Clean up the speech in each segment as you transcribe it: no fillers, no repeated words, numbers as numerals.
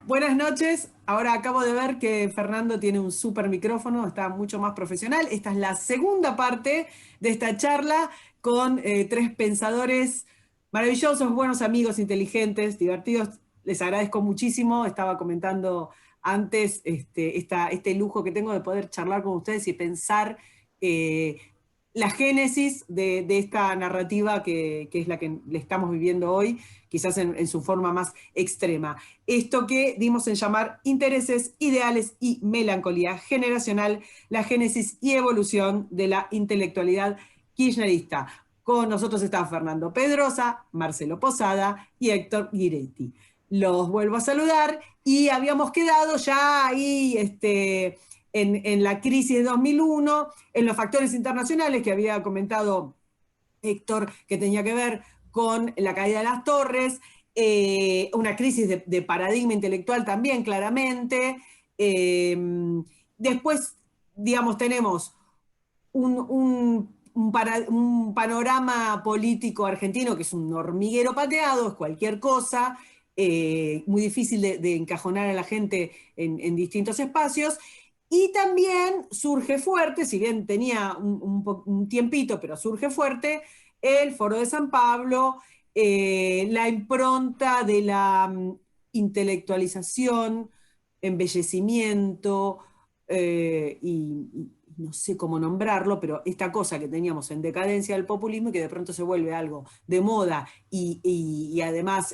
Buenas noches. Ahora acabo de ver que Fernando tiene un súper micrófono, está mucho más profesional. Esta es la segunda parte de esta charla con tres pensadores maravillosos, buenos amigos, inteligentes, divertidos. Les agradezco muchísimo. Estaba comentando antes este lujo que tengo de poder charlar con ustedes y pensar eh, la génesis de esta narrativa que es la que le estamos viviendo hoy, quizás en su forma más extrema. Esto que dimos en llamar intereses, ideales y melancolía generacional, la génesis y evolución de la intelectualidad kirchnerista. Con nosotros está Fernando Pedrosa, Marcelo Posada y Héctor Giretti. Los vuelvo a saludar y habíamos quedado ya ahí en la crisis de 2001, en los factores internacionales que había comentado Héctor, que tenía que ver con la caída de las torres, una crisis de paradigma intelectual también, claramente. Eh, Después, digamos, tenemos un panorama político argentino que es un hormiguero pateado, es cualquier cosa, muy difícil de encajonar a la gente en distintos espacios. Y también surge fuerte, si bien tenía un tiempito, pero surge fuerte, el Foro de San Pablo, la impronta de la intelectualización, embellecimiento, y no sé cómo nombrarlo, pero esta cosa que teníamos en decadencia del populismo y que de pronto se vuelve algo de moda y además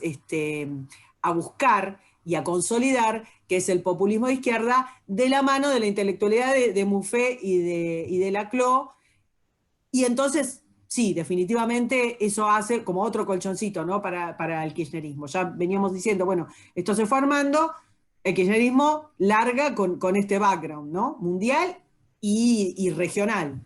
a buscar y a consolidar, que es el populismo de izquierda, de la mano de la intelectualidad de Muffet y de Laclau. Y entonces, sí, definitivamente eso hace como otro colchoncito, ¿no? Para el kirchnerismo. Ya veníamos diciendo, bueno, esto se fue armando, el kirchnerismo larga con este background, ¿no? Mundial y regional.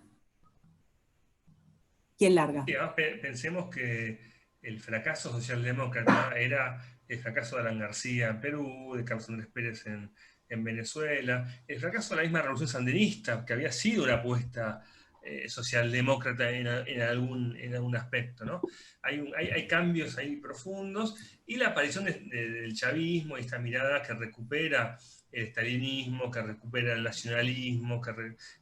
¿Quién larga? Y además pensemos que el fracaso socialdemócrata era el fracaso de Alan García en Perú, de Carlos Andrés Pérez en Venezuela, el fracaso de la misma revolución sandinista, que había sido una apuesta socialdemócrata en algún aspecto, ¿no? Hay cambios ahí profundos y la aparición del chavismo y esta mirada que recupera el estalinismo, que recupera el nacionalismo, que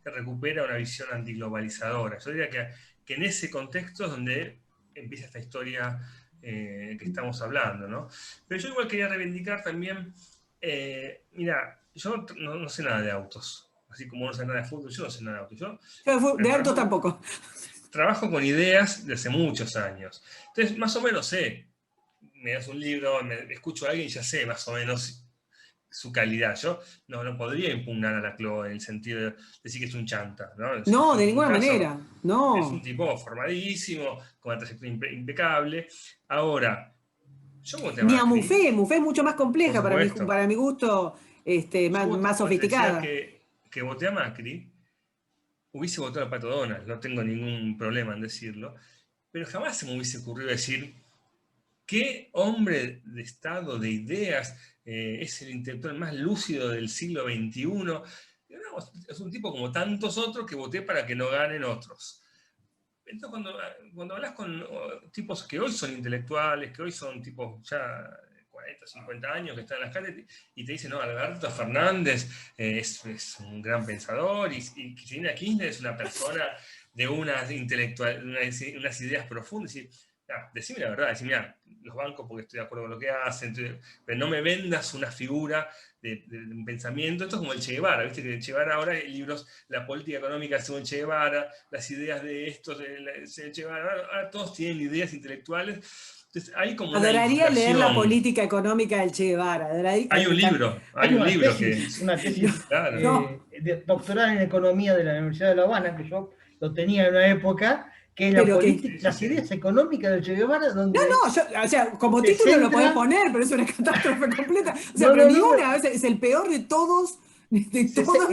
recupera una visión antiglobalizadora. Yo diría que en ese contexto es donde empieza esta historia que estamos hablando, ¿no? Pero yo igual quería reivindicar también, mira, yo no sé nada de autos, así como no sé nada de fútbol, yo no sé nada de autos. Yo Yo de autos trabajo, tampoco. trabajo con ideas de hace muchos años. Entonces, más o menos sé, me das un libro, escucho a alguien y ya sé más o menos su calidad. Yo no podría impugnar a la Clo en el sentido de decir que es un chanta, ¿no? No, de En ningún ninguna caso. manera. Es un No. tipo formadísimo, con una trayectoria impecable. Ahora, yo voté a Ni a Macri, Muffet es mucho más por compleja supuesto. para mi gusto, Yo más cuando te decía sofisticada. que voté a Macri, hubiese votado a Pato Donald, no tengo ningún problema en decirlo, pero jamás se me hubiese ocurrido decir qué hombre de estado, de ideas, es el intelectual más lúcido del siglo XXI. Es un tipo como tantos otros que voté para que no ganen otros. Entonces, cuando hablas con tipos que hoy son intelectuales, que hoy son tipos ya de 40, 50 años que están en las calles y te dicen, no, Alberto Fernández es un gran pensador y Cristina Kirchner es una persona de unas ideas profundas. Y, decime la verdad, decime, mira, los bancos porque estoy de acuerdo con lo que hacen, pero no me vendas una figura de un pensamiento. Esto es como el Che Guevara, viste que el Che Guevara ahora hay libros, la política económica según Che Guevara, las ideas de estos, de Che Guevara, ahora todos tienen ideas intelectuales. Entonces hay como una Adoraría leer la inflación. política económica del Che Guevara. Hay un libro, Hay hay un libro que, una No, tesis claro, no, doctoral en economía de la Universidad de La Habana, que yo lo tenía en una época, que es pero que. sí, sí, las sí. ideas económicas de Che Guevara, No, donde o sea, como se título lo podés centra, poner, pero es una catástrofe completa. O sea, no, pero no, ni no, una, es el peor de todos, de se- se- todos.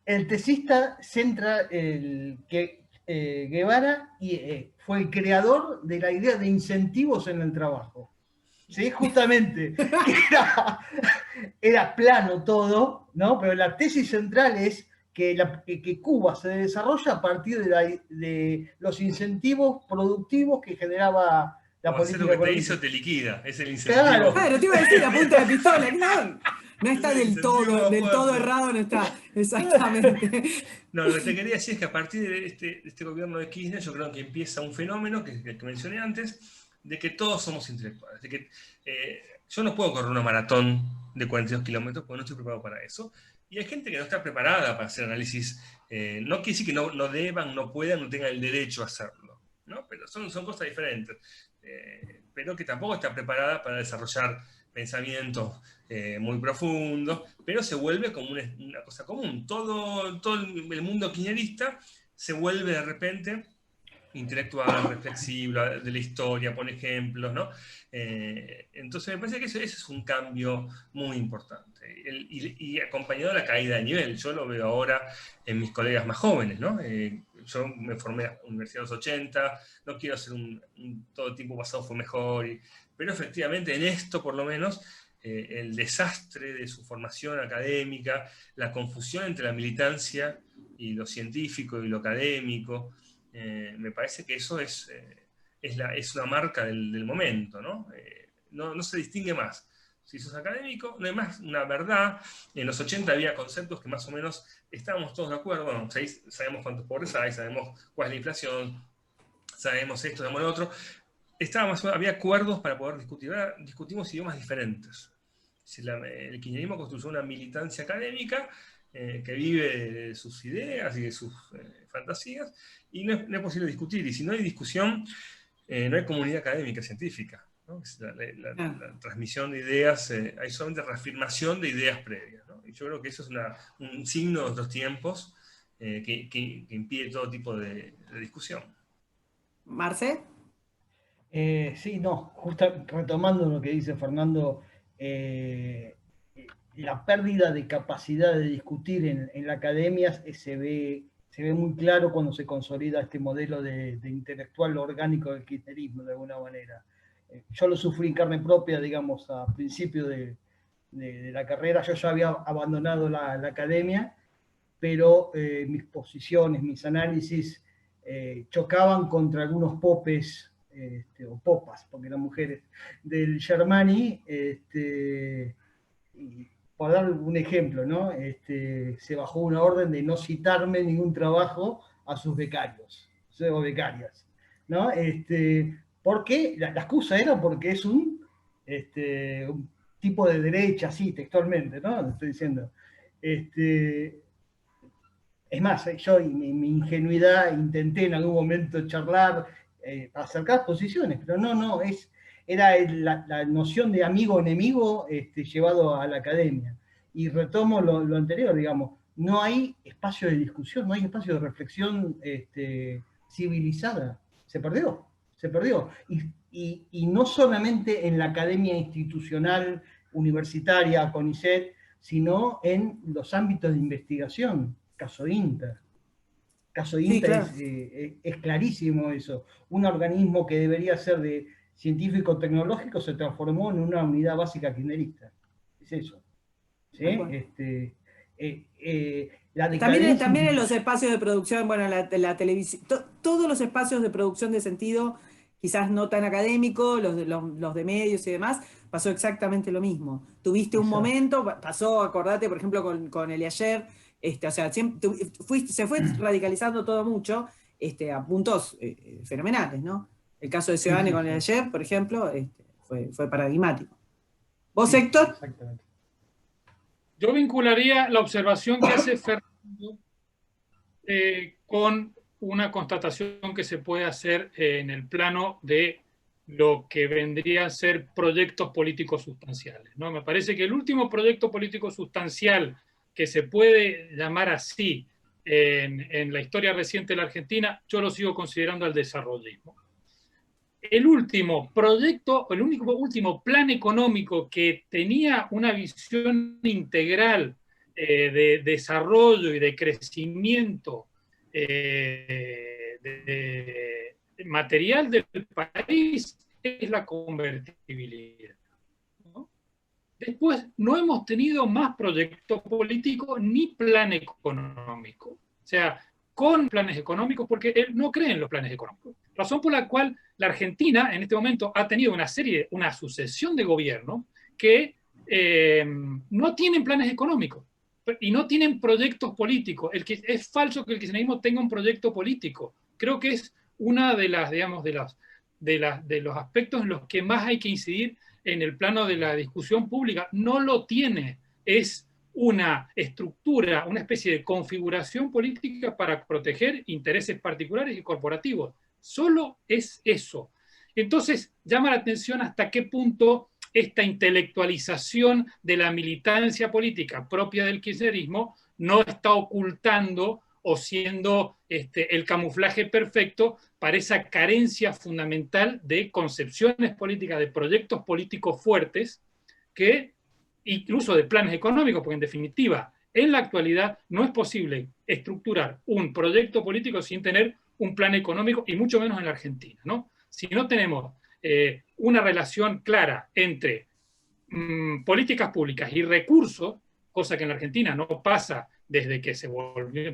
el tesista centra que Guevara fue el creador de la idea de incentivos en el trabajo. ¿Sí? Justamente, que era plano todo, ¿no? Pero la tesis central es que Cuba se desarrolla a partir de los incentivos productivos que generaba la O hacer lo política que te económica. hizo te liquida, es el incentivo. Claro. Claro, te iba a decir la punta de pistola, no, no está Es el del todo incentivo errado, no está, exactamente. No, lo que te quería decir es que a partir de este gobierno de Kirchner, yo creo que empieza un fenómeno que mencioné antes, de que todos somos intelectuales. De que yo no puedo correr una maratón de 42 kilómetros porque no estoy preparado para eso. Y hay gente que no está preparada para hacer análisis. No quiere decir que no deban, no puedan, no tengan el derecho a hacerlo, ¿no? Pero son cosas diferentes. Pero que tampoco está preparada para desarrollar pensamientos muy profundos, pero se vuelve como una cosa común. Todo el mundo kirchnerista se vuelve de repente intelectual, reflexivo, de la historia, pone ejemplos, ¿no? Entonces me parece que eso es un cambio muy importante. Y acompañado de la caída de nivel. Yo lo veo ahora en mis colegas más jóvenes, ¿no? Yo me formé en la universidad de los 80, no quiero hacer todo el tiempo pasado fue mejor, pero efectivamente en esto por lo menos el desastre de su formación académica, la confusión entre la militancia y lo científico y lo académico, me parece que eso es una marca del momento, ¿no? No se distingue más. Si sos académico, no hay más una verdad. En los 80 había conceptos que más o menos estábamos todos de acuerdo. Bueno, sabemos cuántos pobres hay, sabemos cuál es la inflación, sabemos esto, sabemos lo otro. Había acuerdos para poder discutir. Ahora discutimos idiomas diferentes. El kirchnerismo construyó una militancia académica que vive de sus ideas y de sus fantasías, y no es posible discutir. Y si no hay discusión, no hay comunidad académica científica, ¿no? La transmisión de ideas, hay solamente reafirmación de ideas previas, ¿no? Y yo creo que eso es un signo de otros tiempos que impide todo tipo de discusión. ¿Marce? Sí, no, justo retomando lo que dice Fernando, la pérdida de capacidad de discutir en la academia se ve muy claro cuando se consolida este modelo de intelectual orgánico del kirchnerismo, de alguna manera. Yo lo sufrí en carne propia, digamos, a principio de la carrera. Yo ya había abandonado la academia, pero mis posiciones, mis análisis chocaban contra algunos popes, o popas, porque eran mujeres, del Germani. Y por dar un ejemplo, ¿no? Se bajó una orden de no citarme ningún trabajo a sus becarios o becarias, ¿no? Porque la excusa era porque es un tipo de derecha, así textualmente, ¿no? Lo estoy diciendo. Es más, yo en mi ingenuidad intenté en algún momento charlar, acercar posiciones, pero no, era la noción de amigo-enemigo llevado a la academia. Y retomo lo anterior, digamos, no hay espacio de discusión, no hay espacio de reflexión civilizada. Se perdió. Y no solamente en la academia institucional, universitaria, CONICET, sino en los ámbitos de investigación. Caso INTA. Sí, claro. Es clarísimo eso. Un organismo que debería ser de científico-tecnológico se transformó en una unidad básica kirchnerista. Es eso. ¿Sí? La decadencia También en los espacios de producción, bueno, la televisión, todos los espacios de producción de sentido, quizás no tan académicos, los de medios y demás, pasó exactamente lo mismo. Tuviste un Exacto. momento, pasó, acordate, por ejemplo, con el ayer, o sea, se fue radicalizando todo mucho, a puntos fenomenales, ¿no? El caso de Ciudadano con el ayer, por ejemplo, fue paradigmático. ¿Vos, Sí, Héctor? exactamente. Yo vincularía la observación que hace Fernando con una constatación que se puede hacer en el plano de lo que vendrían a ser proyectos políticos sustanciales, ¿no? Me parece que el último proyecto político sustancial que se puede llamar así en la historia reciente de la Argentina, yo lo sigo considerando el desarrollismo. El último proyecto, el último plan económico que tenía una visión integral de desarrollo y de crecimiento material del país es la convertibilidad, ¿no? Después no hemos tenido más proyecto político ni plan económico. O sea, con planes económicos porque él no cree en los planes económicos. Razón por la cual la Argentina en este momento ha tenido una sucesión de gobiernos que no tienen planes económicos y no tienen proyectos políticos. Es falso que el kirchnerismo tenga un proyecto político. Creo que es una de las, digamos, de los aspectos en los que más hay que incidir en el plano de la discusión pública. No lo tiene. Es una estructura, una especie de configuración política para proteger intereses particulares y corporativos. Solo es eso. Entonces, llama la atención hasta qué punto esta intelectualización de la militancia política propia del kirchnerismo no está ocultando o siendo el camuflaje perfecto para esa carencia fundamental de concepciones políticas, de proyectos políticos fuertes, que incluso de planes económicos, porque en definitiva, en la actualidad no es posible estructurar un proyecto político sin tener un plan económico, y mucho menos en la Argentina, ¿no? Si no tenemos una relación clara entre políticas públicas y recursos, cosa que en la Argentina no pasa desde que se volvió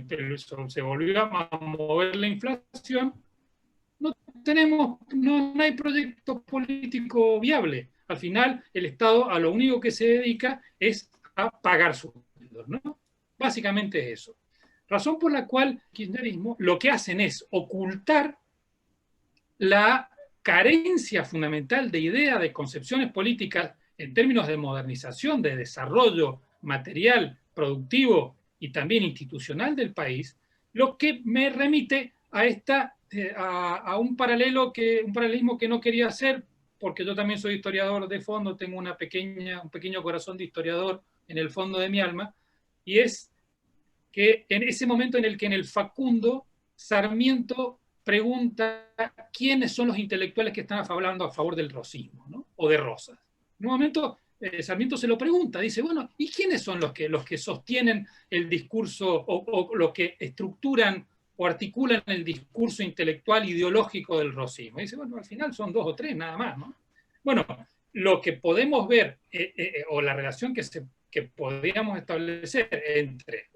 a mover la inflación, no hay proyecto político viable. Al final, el Estado a lo único que se dedica es a pagar sueldos, ¿no? Básicamente es eso. Razón por la cual el kirchnerismo lo que hacen es ocultar la carencia fundamental de idea de concepciones políticas en términos de modernización, de desarrollo material, productivo y también institucional del país, lo que me remite a un paralelismo que no quería hacer, porque yo también soy historiador de fondo, tengo un pequeño corazón de historiador en el fondo de mi alma, y es que en ese momento en el que en el Facundo, Sarmiento pregunta quiénes son los intelectuales que están hablando a favor del rosismo, ¿no? O de Rosas. En un momento Sarmiento se lo pregunta, dice, bueno, ¿y quiénes son los que sostienen el discurso o los que estructuran o articulan el discurso intelectual ideológico del rosismo? Y dice, bueno, al final son 2 o 3 nada más, ¿no? Bueno, lo que podemos ver, o la relación que podríamos establecer entre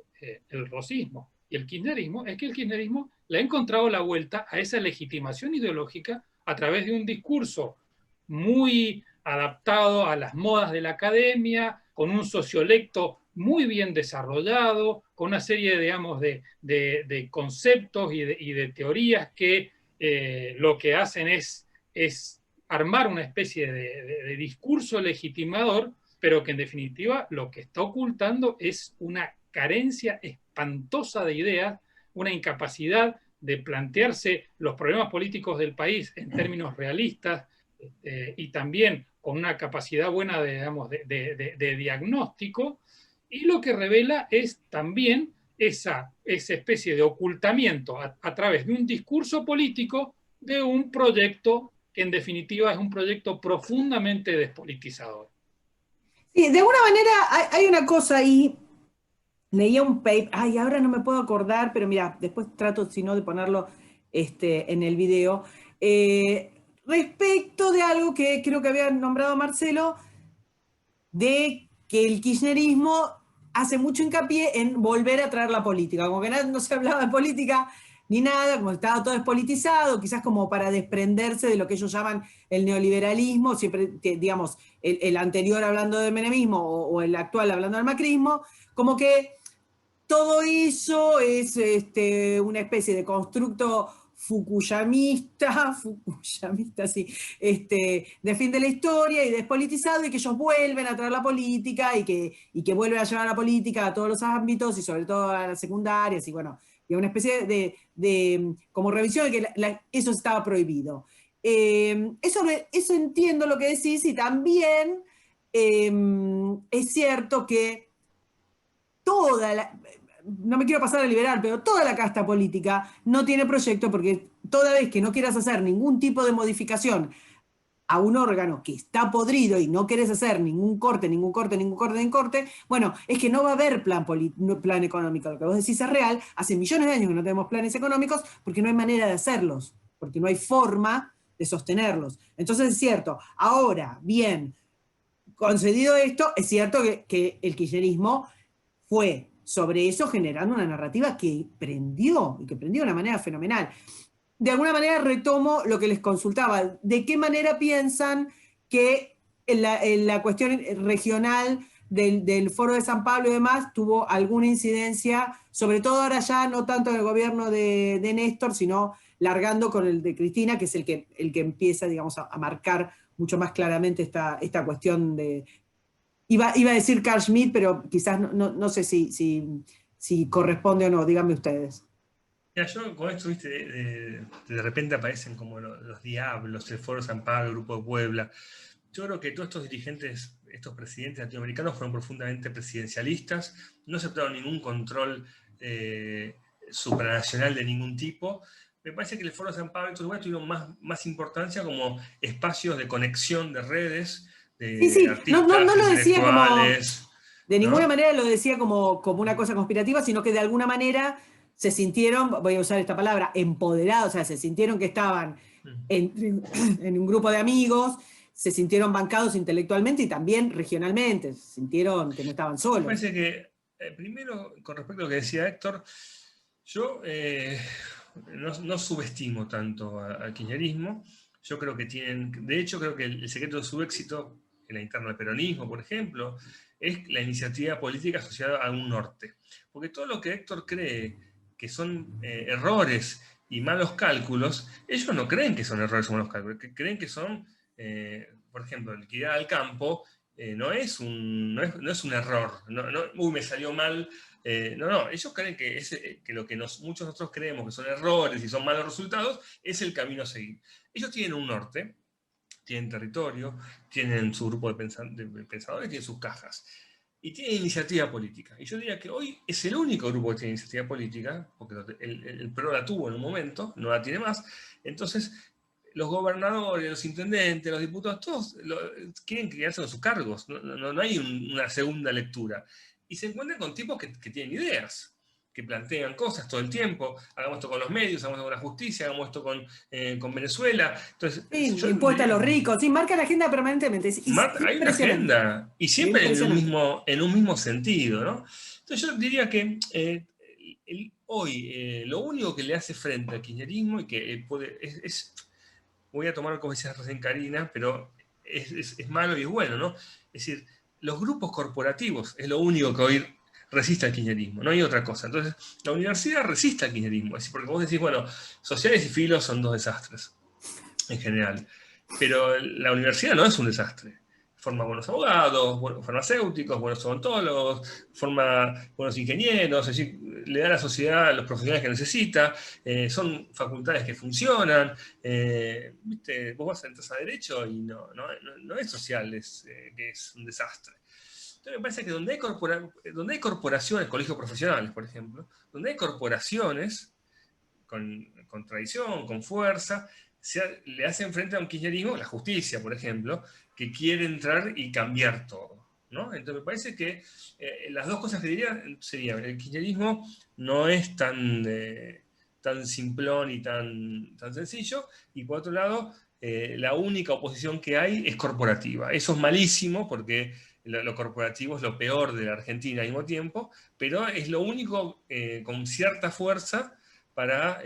el rosismo y el kirchnerismo, es que el kirchnerismo le ha encontrado la vuelta a esa legitimación ideológica a través de un discurso muy adaptado a las modas de la academia, con un sociolecto muy bien desarrollado, con una serie, digamos, de conceptos y de teorías que lo que hacen es armar una especie de discurso legitimador, pero que en definitiva lo que está ocultando es una carencia espantosa de ideas, una incapacidad de plantearse los problemas políticos del país en términos realistas, y también con una capacidad buena de diagnóstico, y lo que revela es también esa especie de ocultamiento a través de un discurso político de un proyecto que en definitiva es un proyecto profundamente despolitizador. Sí, de alguna manera hay una cosa ahí, leía un paper, ahora no me puedo acordar, pero mira, después trato, si no, de ponerlo en el video, respecto de algo que creo que había nombrado Marcelo, de que el kirchnerismo hace mucho hincapié en volver a traer la política, como que no se hablaba de política ni nada, como estaba todo despolitizado, quizás como para desprenderse de lo que ellos llaman el neoliberalismo, siempre, digamos, el anterior hablando del menemismo o el actual hablando del macrismo, como que todo eso es una especie de constructo fukuyamista, sí, de fin de la historia y despolitizado, y que ellos vuelven a traer la política y que vuelven a llevar la política a todos los ámbitos y sobre todo a las secundarias, y bueno, y una especie de como revisión de que eso estaba prohibido. Eso entiendo lo que decís, y también es cierto que no me quiero pasar a liberal, pero toda la casta política no tiene proyecto, porque toda vez que no quieras hacer ningún tipo de modificación a un órgano que está podrido y no querés hacer ningún corte, bueno, es que no va a haber plan económico. Lo que vos decís es real. Hace millones de años que no tenemos planes económicos porque no hay manera de hacerlos, porque no hay forma de sostenerlos. Entonces es cierto. Ahora, bien, concedido esto, es cierto que el kirchnerismo fue sobre eso generando una narrativa que prendió, y que prendió de una manera fenomenal. De alguna manera retomo lo que les consultaba. ¿De qué manera piensan que en la cuestión regional del Foro de San Pablo y demás tuvo alguna incidencia, sobre todo ahora ya no tanto en el gobierno de Néstor, sino largando con el de Cristina, que es el que empieza, digamos, a marcar mucho más claramente esta cuestión de... Iba a decir Carl Schmitt, pero quizás no sé si corresponde o no, díganme ustedes. Mira, yo con esto, viste, de repente aparecen como los diablos, el Foro San Pablo, el Grupo de Puebla. Yo creo que todos estos dirigentes, estos presidentes latinoamericanos fueron profundamente presidencialistas, no aceptaron ningún control supranacional de ningún tipo. Me parece que el Foro San Pablo y estos lugares tuvieron más importancia como espacios de conexión de redes, de Sí, artistas, no lo decía como... intelectuales. De ninguna ¿no? manera lo decía como una cosa conspirativa, sino que de alguna manera se sintieron, voy a usar esta palabra, empoderados, o sea, se sintieron que estaban en un grupo de amigos, se sintieron bancados intelectualmente y también regionalmente, se sintieron que no estaban Me solos. parece que, primero, con respecto a lo que decía Héctor, yo no subestimo tanto al kirchnerismo. Yo creo que de hecho, creo que el secreto de su éxito en la interna del peronismo, por ejemplo, es la iniciativa política asociada a un norte. Porque todo lo que Héctor cree que son errores y malos cálculos, ellos no creen que son errores o malos cálculos, que creen que son, por ejemplo, el que irá al campo no es un error. Uy, me salió mal. No, ellos creen que lo que muchos nosotros creemos que son errores y son malos resultados es el camino a seguir. Ellos tienen un norte, tienen territorio, tienen su grupo de pensadores, tienen sus cajas. Y tienen iniciativa política. Y yo diría que hoy es el único grupo que tiene iniciativa política, porque el PRO la tuvo en un momento, no la tiene más. Entonces, los gobernadores, los intendentes, los diputados, todos quieren quedarse con sus cargos. No hay una segunda lectura. Y se encuentran con tipos que tienen ideas, que plantean cosas todo el tiempo. Hagamos esto con los medios, hagamos esto con la justicia, hagamos esto con Venezuela. Entonces, Sí, impuesta a los ricos, sí, marca la agenda permanentemente. Hay una agenda, y siempre en un mismo sentido, ¿no? Entonces yo diría que hoy lo único que le hace frente al kirchnerismo y que voy a tomar como decía recién Karina, pero es malo y es bueno, ¿no? Es decir, los grupos corporativos es lo único que hoy resiste al kirchnerismo, no hay otra cosa. Entonces, la universidad resiste al kirchnerismo, es decir, porque vos decís, bueno, sociales y filos son dos desastres, en general. Pero la universidad no es un desastre. Forma buenos abogados, buenos farmacéuticos, buenos odontólogos, forma buenos ingenieros, es decir, le da a la sociedad los profesionales que necesita, son facultades que funcionan. ¿Viste? Vos vas a entrar a Derecho y no es social, que es un desastre. Entonces me parece que donde hay corporaciones, colegios profesionales, por ejemplo, donde hay corporaciones con tradición, con fuerza, le hacen frente a un kirchnerismo, la justicia, por ejemplo, que quiere entrar y cambiar todo, ¿no? Entonces me parece que las dos cosas que diría serían, el kirchnerismo no es tan simplón y tan sencillo, y por otro lado, la única oposición que hay es corporativa. Eso es malísimo porque lo corporativo es lo peor de la Argentina al mismo tiempo, pero es lo único con cierta fuerza para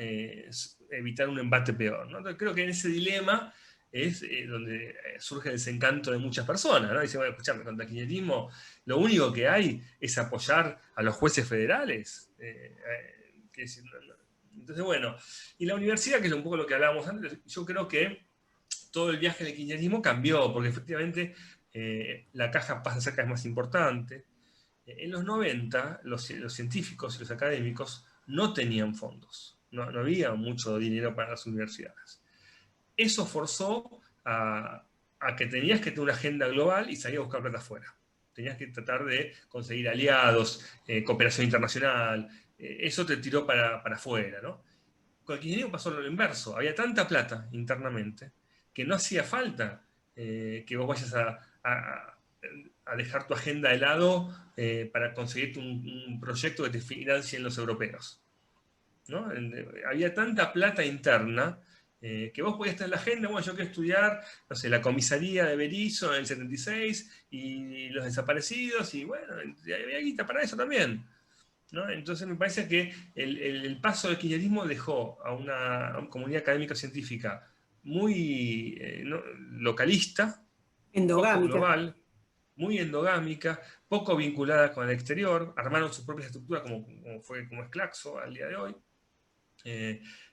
evitar un embate peor, ¿no? Entonces creo que en ese dilema es donde surge el desencanto de muchas personas, ¿no? Dicen, bueno, escuchame, contra el kirchnerismo lo único que hay es apoyar a los jueces federales. Entonces, bueno, y la universidad, que es un poco lo que hablábamos antes, yo creo que todo el viaje del kirchnerismo cambió, porque efectivamente la caja pasa a ser cada vez más importante. En los 90, los científicos y los académicos no tenían fondos, no había mucho dinero para las universidades. Eso forzó a que tenías que tener una agenda global y salir a buscar plata afuera. Tenías que tratar de conseguir aliados, cooperación internacional, eso te tiró para afuera, ¿no? Con el kirchnerismo pasó lo inverso, había tanta plata internamente que no hacía falta que vos vayas a dejar tu agenda de lado para conseguir un proyecto que te financien los europeos, ¿no? Había tanta plata interna que vos podías estar en la agenda, bueno, yo quiero estudiar, no sé, la comisaría de Berisso en el 76 y los desaparecidos, y bueno, había guita para eso también. ¿no? Entonces me parece que el paso del kirchnerismo dejó a una comunidad académica científica muy localista, poco Endogámica. global, muy endogámica, poco vinculada con el exterior, armaron sus propias estructuras como es Claxo al día de hoy.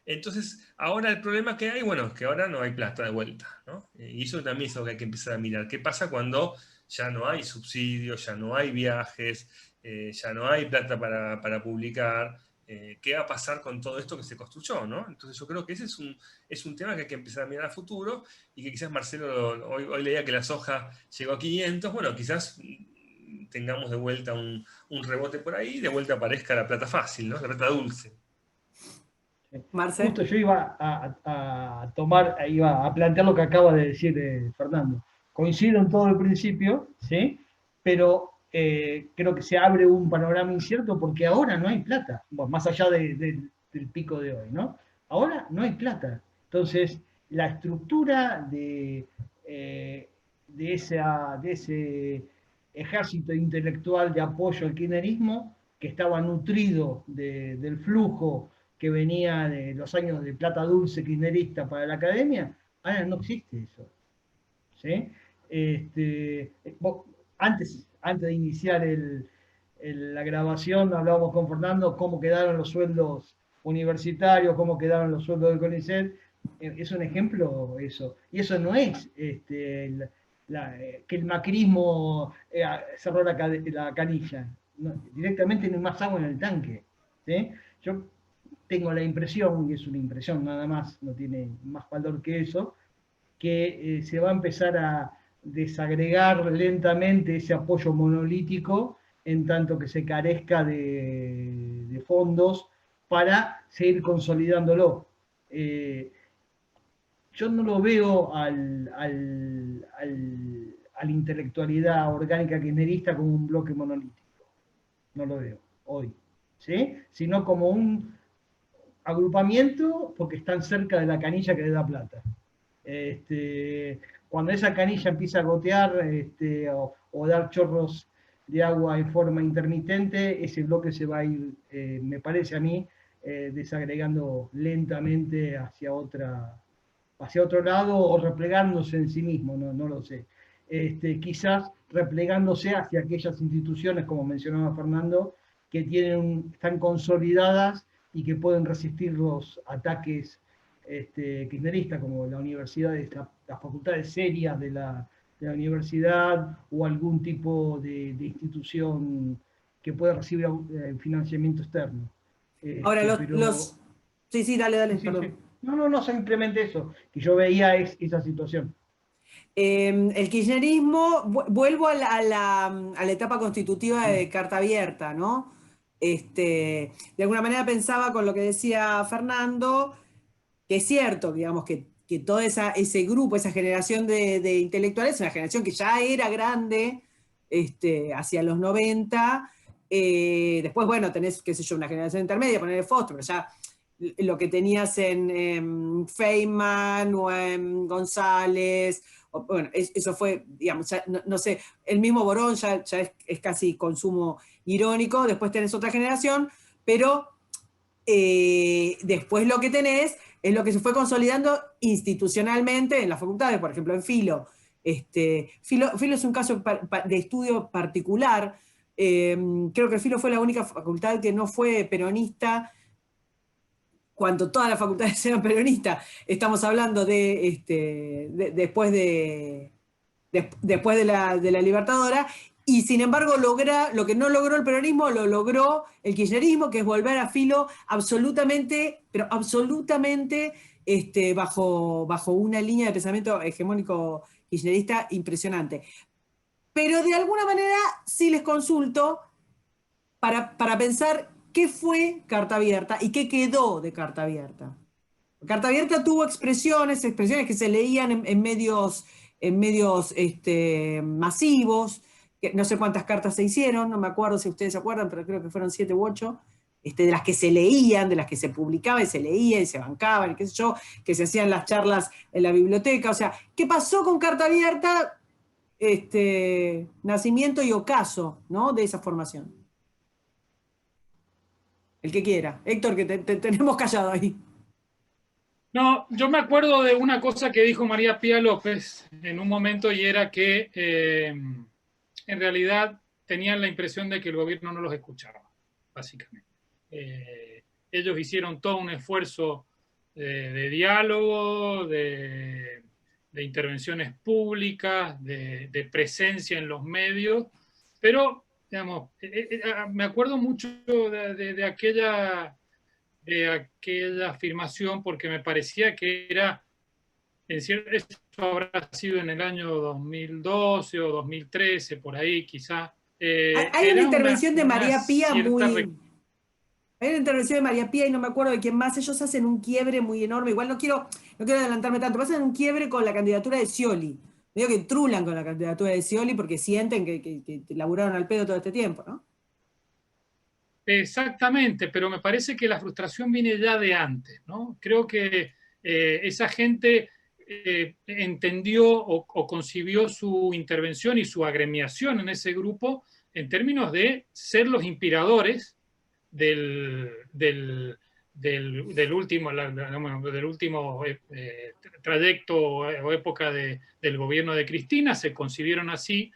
Entonces, ahora el problema que hay, bueno, es que ahora no hay plata de vuelta, ¿no? Y eso también es lo que hay que empezar a mirar. ¿Qué pasa cuando ya no hay subsidios, ya no hay viajes, ya no hay plata para publicar? ¿Qué va a pasar con todo esto que se construyó, ¿no? Entonces yo creo que ese es un tema que hay que empezar a mirar a futuro y que quizás Marcelo, hoy leía que la soja llegó a 500, bueno, quizás tengamos de vuelta un rebote por ahí y de vuelta aparezca la plata fácil, ¿no? La plata dulce. Marce. Justo yo iba iba a plantear lo que acaba de decir Fernando. Coincido en todo el principio, ¿sí? Pero creo que se abre un panorama incierto porque ahora no hay plata, bueno, más allá del pico de hoy, ¿no? Ahora no hay plata. Entonces, la estructura de ese ejército intelectual de apoyo al kirchnerismo, que estaba nutrido del flujo que venía de los años de plata dulce kirchnerista para la academia, ahora no existe eso. ¿Sí? Antes de iniciar la grabación hablábamos con Fernando cómo quedaron los sueldos universitarios, cómo quedaron los sueldos del CONICET. Es un ejemplo eso. Y eso no es que el macrismo cerró la canilla. No, directamente no hay más agua en el tanque. ¿Sí? Yo tengo la impresión, y es una impresión nada más, no tiene más valor que eso, que se va a empezar a desagregar lentamente ese apoyo monolítico en tanto que se carezca de fondos para seguir consolidándolo. Yo no lo veo a la intelectualidad orgánica kirchnerista como un bloque monolítico. No lo veo hoy. ¿Sí? Sino como un agrupamiento porque están cerca de la canilla que le da plata. Cuando esa canilla empieza a gotear o dar chorros de agua en forma intermitente, ese bloque se va a ir, me parece a mí, desagregando lentamente hacia otro lado o replegándose en sí mismo, no lo sé. Quizás replegándose hacia aquellas instituciones, como mencionaba Fernando, que están consolidadas y que pueden resistir los ataques kirchneristas, como la universidad, las facultades serias de la universidad o algún tipo de institución que pueda recibir financiamiento externo. Ahora, Pero, Sí, dale, sí, perdón. sí. No, simplemente eso, que yo veía esa situación. El kirchnerismo, vuelvo a la etapa constitutiva de Carta Abierta, ¿no? De alguna manera pensaba con lo que decía Fernando, que es cierto, digamos, que todo ese grupo, esa generación de intelectuales, una generación que ya era grande hacia los 90. Después, bueno, tenés, qué sé yo, una generación intermedia, poner Foster, pero ya lo que tenías en Feynman o en González, bueno, eso fue, digamos, ya, no sé, el mismo Borón ya es casi consumo irónico, después tenés otra generación, pero después lo que tenés es lo que se fue consolidando institucionalmente en las facultades, por ejemplo, en Filo. Filo es un caso de estudio particular. Creo que Filo fue la única facultad que no fue peronista cuando todas las facultades eran peronistas. Estamos hablando después de la Libertadora, y sin embargo lo que no logró el peronismo lo logró el kirchnerismo, que es volver a Filo absolutamente, pero absolutamente bajo una línea de pensamiento hegemónico kirchnerista impresionante. Pero de alguna manera sí les consulto para pensar qué fue Carta Abierta y qué quedó de Carta Abierta. Carta Abierta tuvo expresiones que se leían en medios masivos, que no sé cuántas cartas se hicieron, no me acuerdo si ustedes se acuerdan, pero creo que fueron 7 u 8, de las que se leían, de las que se publicaban y se leían y se bancaban, y qué sé yo, que se hacían las charlas en la biblioteca. O sea, ¿qué pasó con Carta Abierta? Nacimiento y ocaso, ¿no?, de esa formación. el que quiera. Héctor, que te tenemos callado ahí. No, yo me acuerdo de una cosa que dijo María Pía López en un momento, y era que en realidad tenían la impresión de que el gobierno no los escuchaba, básicamente. Ellos hicieron todo un esfuerzo de diálogo, de intervenciones públicas, de presencia en los medios, pero, digamos, me acuerdo mucho de aquella afirmación, porque me parecía que era, eso habrá sido en el año 2012 o 2013, por ahí quizá. Hay una intervención de María Pía cierta... Hay una intervención de María Pía y no me acuerdo de quién más. Ellos hacen un quiebre muy enorme. Igual no quiero adelantarme tanto. Hacen un quiebre con la candidatura de Scioli. Medio que trulan con la candidatura de Scioli porque sienten que laburaron al pedo todo este tiempo, ¿no? Exactamente, pero me parece que la frustración viene ya de antes, ¿no? Creo que esa gente entendió o concibió su intervención y su agremiación en ese grupo en términos de ser los inspiradores del último trayecto o época del gobierno de Cristina. Se concibieron así,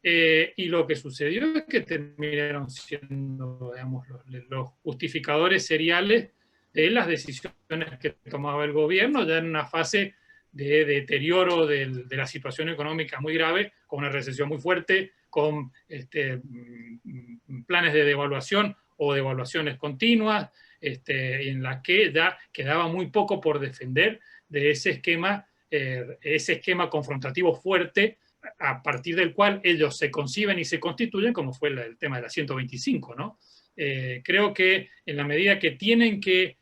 y lo que sucedió es que terminaron siendo, digamos, los justificadores seriales de las decisiones que tomaba el gobierno, ya en una fase de deterioro de la situación económica muy grave, con una recesión muy fuerte, con planes de devaluación o devaluaciones continuas, en la que ya quedaba muy poco por defender de ese esquema confrontativo fuerte, a partir del cual ellos se conciben y se constituyen, como fue el tema de la 125, ¿no? Creo que en la medida que tienen que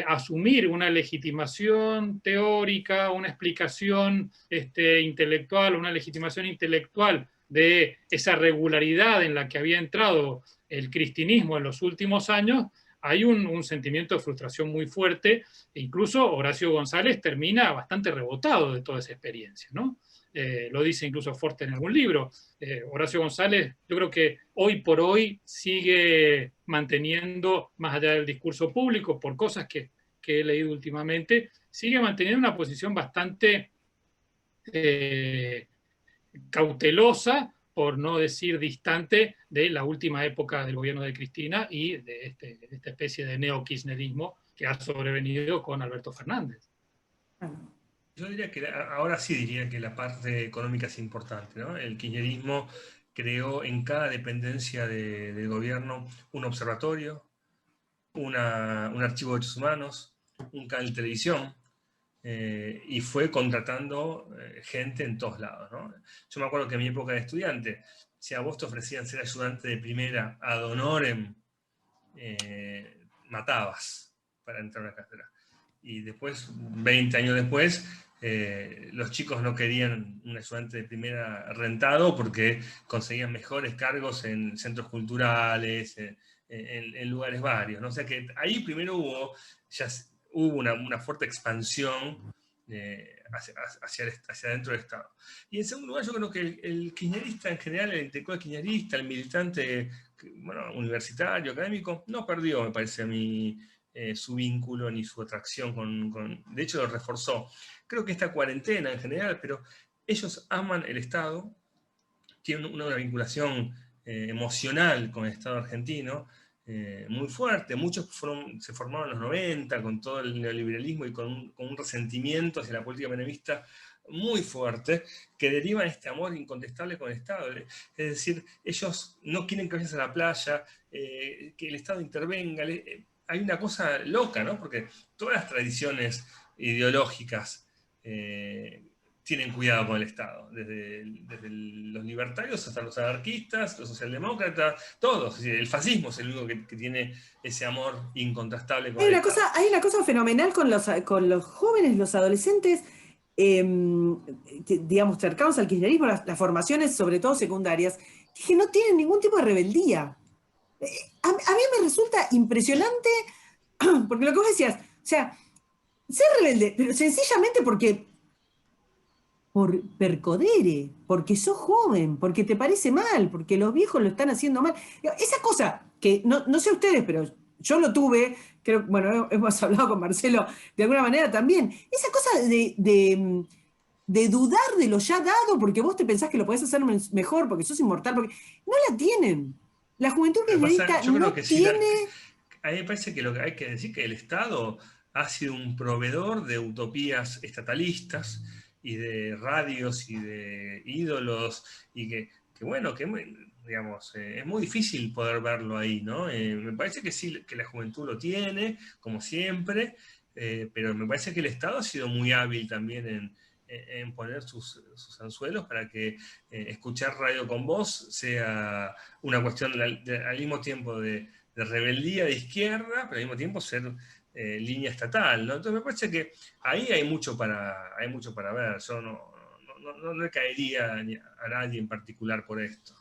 asumir una legitimación teórica, una explicación intelectual, una legitimación intelectual de esa regularidad en la que había entrado el cristinismo en los últimos años, hay un sentimiento de frustración muy fuerte, e incluso Horacio González termina bastante rebotado de toda esa experiencia, ¿no? Lo dice incluso Forte en algún libro. Horacio González, yo creo que hoy por hoy sigue manteniendo, más allá del discurso público, por cosas que he leído últimamente, sigue manteniendo una posición bastante cautelosa, por no decir distante, de la última época del gobierno de Cristina y de esta especie de neo-kirchnerismo que ha sobrevenido con Alberto Fernández. Yo diría que ahora sí diría que la parte económica es importante, ¿no? El kirchnerismo creó en cada dependencia del gobierno un observatorio, un archivo de derechos humanos, un canal de televisión, y fue contratando gente en todos lados, ¿no? Yo me acuerdo que en mi época de estudiante, si a vos te ofrecían ser ayudante de primera ad honorem, matabas para entrar a una cátedra. Y después, 20 años después, los chicos no querían un ayudante de primera rentado porque conseguían mejores cargos en centros culturales, en lugares varios, ¿no? O sea que ahí primero hubo una fuerte expansión hacia dentro del Estado. Y en segundo lugar, yo creo que el kirchnerista en general, el intelectual kirchnerista, el militante, bueno, universitario, académico, no perdió, me parece a mí, su vínculo ni su atracción de hecho lo reforzó. Creo que esta cuarentena en general, pero ellos aman el Estado, tienen una vinculación emocional con el Estado argentino muy fuerte. Muchos se formaron en los 90 con todo el neoliberalismo y con un resentimiento hacia la política menemista muy fuerte, que deriva en este amor incontestable con el Estado. Es decir, ellos no quieren que vayas a la playa, que el Estado intervenga. Hay una cosa loca, ¿no? Porque todas las tradiciones ideológicas tienen cuidado con el Estado, desde los libertarios hasta los anarquistas, los socialdemócratas, todos. El fascismo es el único que tiene ese amor incontrastable con el Estado. Hay una cosa fenomenal con los jóvenes, los adolescentes, digamos, cercanos al kirchnerismo, las formaciones, sobre todo secundarias, que no tienen ningún tipo de rebeldía. A mí me resulta impresionante, porque lo que vos decías, o sea, ser rebelde, pero sencillamente por percodere, porque sos joven, porque te parece mal, porque los viejos lo están haciendo mal. Esa cosa que, no sé ustedes, pero yo lo tuve, creo, bueno, hemos hablado con Marcelo de alguna manera también, esa cosa de dudar de lo ya dado, porque vos te pensás que lo podés hacer mejor, porque sos inmortal, porque no la tienen. La juventud Lo que pasa, kirchnerista yo creo no que sí, tiene... a mí me parece que lo que hay que decir que el Estado ha sido un proveedor de utopías estatalistas y de radios y de ídolos y que bueno, digamos, es muy difícil poder verlo ahí, ¿no? Me parece que sí, que la juventud lo tiene, como siempre, pero me parece que el Estado ha sido muy hábil también en poner sus anzuelos para que escuchar Radio con Voz sea una cuestión al mismo tiempo de rebeldía de izquierda, pero al mismo tiempo ser línea estatal, ¿no? Entonces me parece que ahí hay mucho para ver. Yo no le caería a nadie en particular por esto.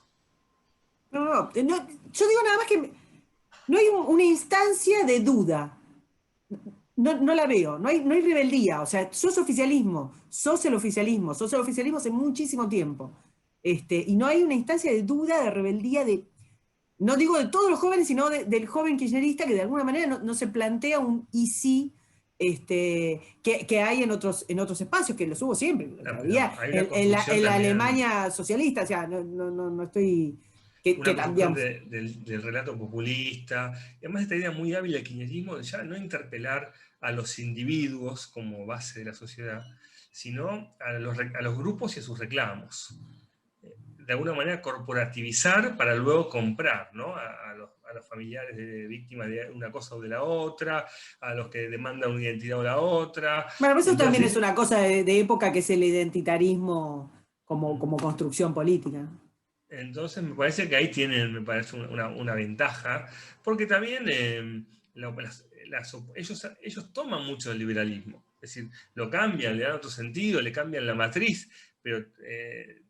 No, yo digo nada más que no hay una instancia de duda. No la veo, no hay rebeldía. O sea, sos el oficialismo hace muchísimo tiempo. Y no hay una instancia de duda, de rebeldía, no digo de todos los jóvenes, sino del joven kirchnerista que de alguna manera no se plantea un y sí que hay en otros espacios, que los hubo siempre, que había Hay una en construcción la también. Alemania socialista, o sea, no estoy... Que Una construcción también, del relato populista, y además esta idea muy hábil del kirchnerismo de ya no interpelar a los individuos como base de la sociedad, sino a los grupos y a sus reclamos. De alguna manera corporativizar para luego comprar, ¿no? A los familiares de víctimas de una cosa o de la otra, a los que demandan una identidad o la otra. bueno, eso también es Entonces, una cosa de época, que es el identitarismo como construcción política. Entonces me parece que ahí tienen, me parece, una ventaja, porque también ellos toman mucho del liberalismo, es decir, lo cambian, le dan otro sentido, le cambian la matriz, pero